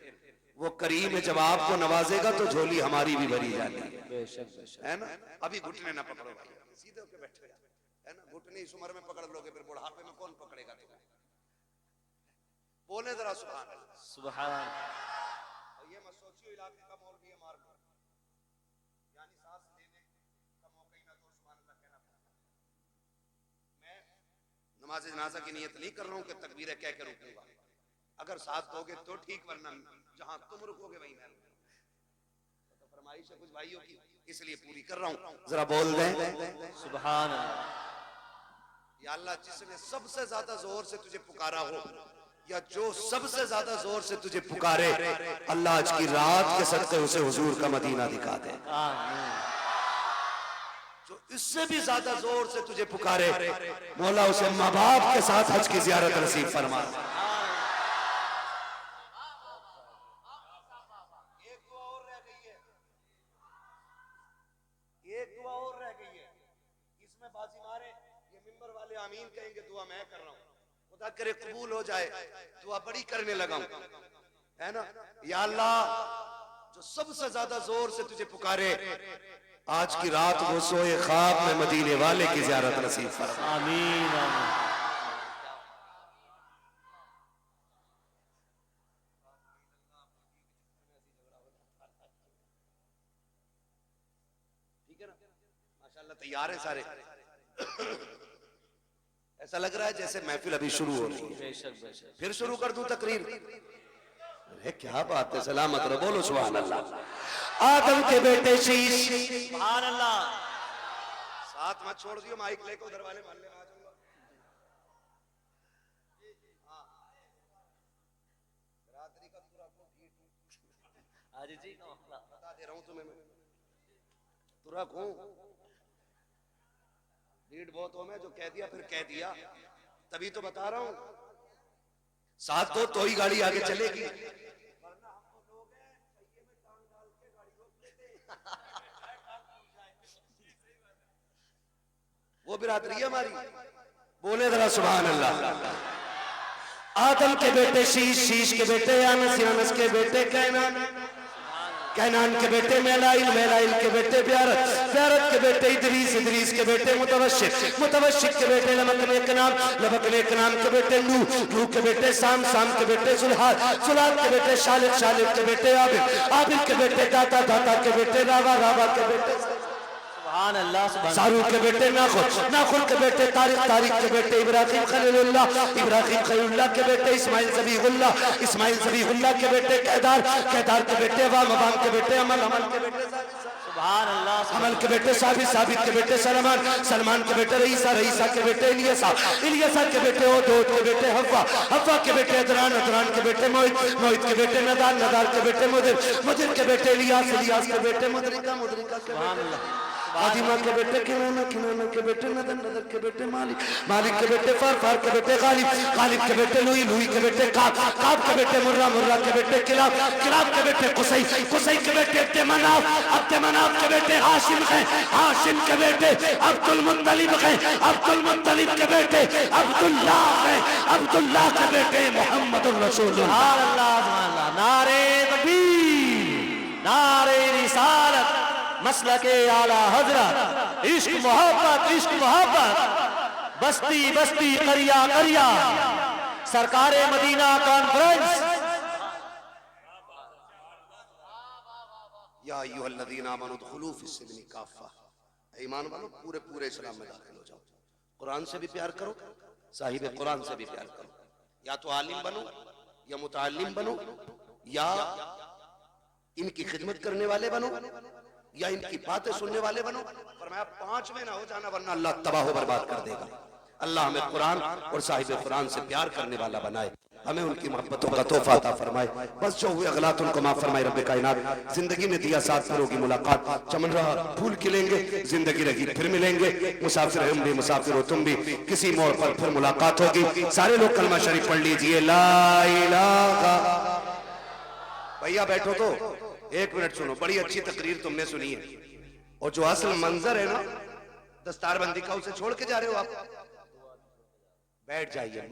वो करीम है जब आपको नवाजेगा तो झोली हमारी भी भरी जाती है ना। अभी घुटने ना पकड़ो भाई, सीधे होके बैठो है ना। घुटने इस उम्र में पकड़ लोगे, फिर बुढ़ापे में कौन पकड़ेगा तुम्हें? बोले जरा सुभान अल्लाह। सुभान। ये मत सोचियो इलाके का मौलवी है मार लो, यानी सांस लेने का मौका ही ना दो, सुभान अल्लाह कहना पड़ता। मैं नमाज जनाजा की नियत नहीं कर रहा हूं कि तकबीर कह के रुकूंगा, अगर साथ दोगे तो ठीक, वरना जहां तुम रुकोगे वहीं मैं रुकूंगा। तो फरमाइश है कुछ भाइयों की, इसलिए पूरी कर रहा हूं, जरा बोल दें सुभान अल्लाह। या अल्लाह जिसने सबसे ज्यादा जोर से तुझे पुकारा हो, या जो सबसे ज्यादा जोर से तुझे पुकारे, अल्लाह आज की रात के सदक़े उसे हुजूर का मदीना दिखा दे। जो इससे भी ज्यादा जोर से तुझे पुकारे, मौला उसे माँ बाप के साथ हज की जियारत नसीब फरमा। एक दुआ और रह गई है, एक दुआ और रह गई है, इसमें बाजी मारे, ये मिंबर वाले आमीन कहेंगे, दुआ मैं कर रहा हूं, खुदा करे कबूल हो जाए, दुआ बड़ी करने लगा हूं, है ना। या अल्लाह जो सबसे ज्यादा जोर से तुझे पुकारे, आज की रात वो सोए ख्वाब में मदीने वाले की ज़ियारत नसीब फरमा। आमीन आमीन। ठीक है ना, माशाल्लाह तैयार है सारे। ऐसा लग रहा है जैसे महफिल अभी शुरू हो रही है। फिर शुरू कर दूं तकरीर? अरे क्या बात है, सलामत रहो, बोलो सुभान अल्लाह। आदम के बेटे शीश, सुभान अल्लाह। साथ मत छोड़ दियो, माइक लेकर उधर वाले मोहल्ले में आ जाऊंगा। रात्रि का पूरा आज जी बता दे रहा हूं तुम्हें मैं, तुरक हूं, भीड़ बहुत हो, मैं जो कह दिया फिर कह दिया, तभी तो बता रहा हूं। साथ तो ही गाड़ी आगे चलेगी, वो बिरादरी है हमारी। बोले जरा सुभान अल्लाह। आदम के बेटे शीश, शीश के बेटे यानस, यानस के बेटे कैनान, कैनान के बेटे मेलाइल, मेलाइल के बेटे ब्यारत, ब्यारत के बेटे इदरीस, इदरीस के बेटे मुतवशिक, मुतवशिक के बेटे लमक ने एक नाम, लमक ने एक नाम के बेटे नूह, नूह के बेटे साम, साम के बेटे सुलहाद, सुलहाद के बेटे शालिक, शालिक के बेटे आबिद, आबिद के बेटे दाता, दाता के बेटे रावा, रावा के बेटे सुभान अल्लाह। शाहरुख के बेटे नाखुन, नाखुन के बेटे तारिक, तारिक के बेटे इब्राहिम खलीलुल्लाह, इब्राहिम खलीलुल्लाह के बेटे इस्माइल ज़बीहुल्लाह, इस्माइल ज़बीहुल्लाह के बेटे केदार, केदार के बेटे वाम, वाम के बेटे अमल, अमल के बेटे सुभान अल्लाह, अमल के बेटे साबित, साबित के बेटे सलमान, सलमान के बेटे रईसा, रईसा के बेटे इलियसा, इलियसा के बेटे ओदोद के बेटे हव्वा, हव्वा के बेटे अदरान, अदरान के बेटे मोहित, मोहित के बेटे नदार, नदार के बेटे मुदिर, मुदिर के बेटे इलियास, इलियास के बेटे मुदरिका, मुदरिका के बेटे फातिमा के बेटे किनाना, किनाना के बेटे नदर, नदर के बेटे मालिक, मालिक के बेटे फार, फार के बेटे गालिब, गालिब के बेटे लुई, लुई के बेटे काब, काब के बेटे मुर्रा, मुर्रा के बेटे किलाब, किलाब के बेटे कुसै, कुसै के बेटे अब्दुमनाफ, अब्दुमनाफ के बेटे हाशिम हैं, हाशिम के बेटे अब्दुल मुत्तलिब हैं, अब्दुल मुत्तलिब के बेटे अब्दुल्लाह हैं, अब्दुल्लाह के बेटे मोहम्मदुर रसूलुल्लाह। सुभान अल्लाह, सुभान अल्लाह। नारे तकबीर, नारे रिसालत, मसलके आला हजरत, इश्क मोहब्बत, इश्क मोहब्बत, बस्ती बस्ती करिया करिया, सरकारे मदीना कॉन्फ्रेंस। या अय्युहल्लज़ीना आमनू दुखुलू फिस्सिल्मी काफ़ा, ईमान वालों पूरे पूरे इस्लाम में दाखिल हो जाओ। कुरान से भी प्यार करो, साहिब कुरान से भी प्यार करो, या तो आलिम बनो या मुतअल्लिम बनो, या इनकी खिदमत करने वाले बनो, या इनकी बातें सुनने वाले बनो। फरमाया 5 में ना हो जाना, वरना अल्लाह तबाह बर्बाद कर देगा। अल्लाह हमें कुरान और साहिब कुरान से प्यार करने वाला बनाए। हमें उनकी मोहब्बतों का तोहफा अता फरमाए। बस जो हुए अगलात उनको माफ फरमाए रब्बे कायनात। जिंदगी ने दिया साथ फिर होगी मुलाकात, चमन रहा फूल खिलेंगे, जिंदगी रही फिर मिलेंगे। मुसाफिर हम भी मुसाफिर हो तुम भी, किसी मोड़ पर फिर मुलाकात होगी। सारे लोग कलमा शरीफ पढ़ लीजिए, ला इलाहा। भैया बैठो तो 1 मिनट सुनो, बड़ी अच्छी तकरीर तुमने सुनी है, और जो असल मंजर है ना दस्तारबंदी का, उसे छोड़ के जा रहे हो आप। बैठ जाइए।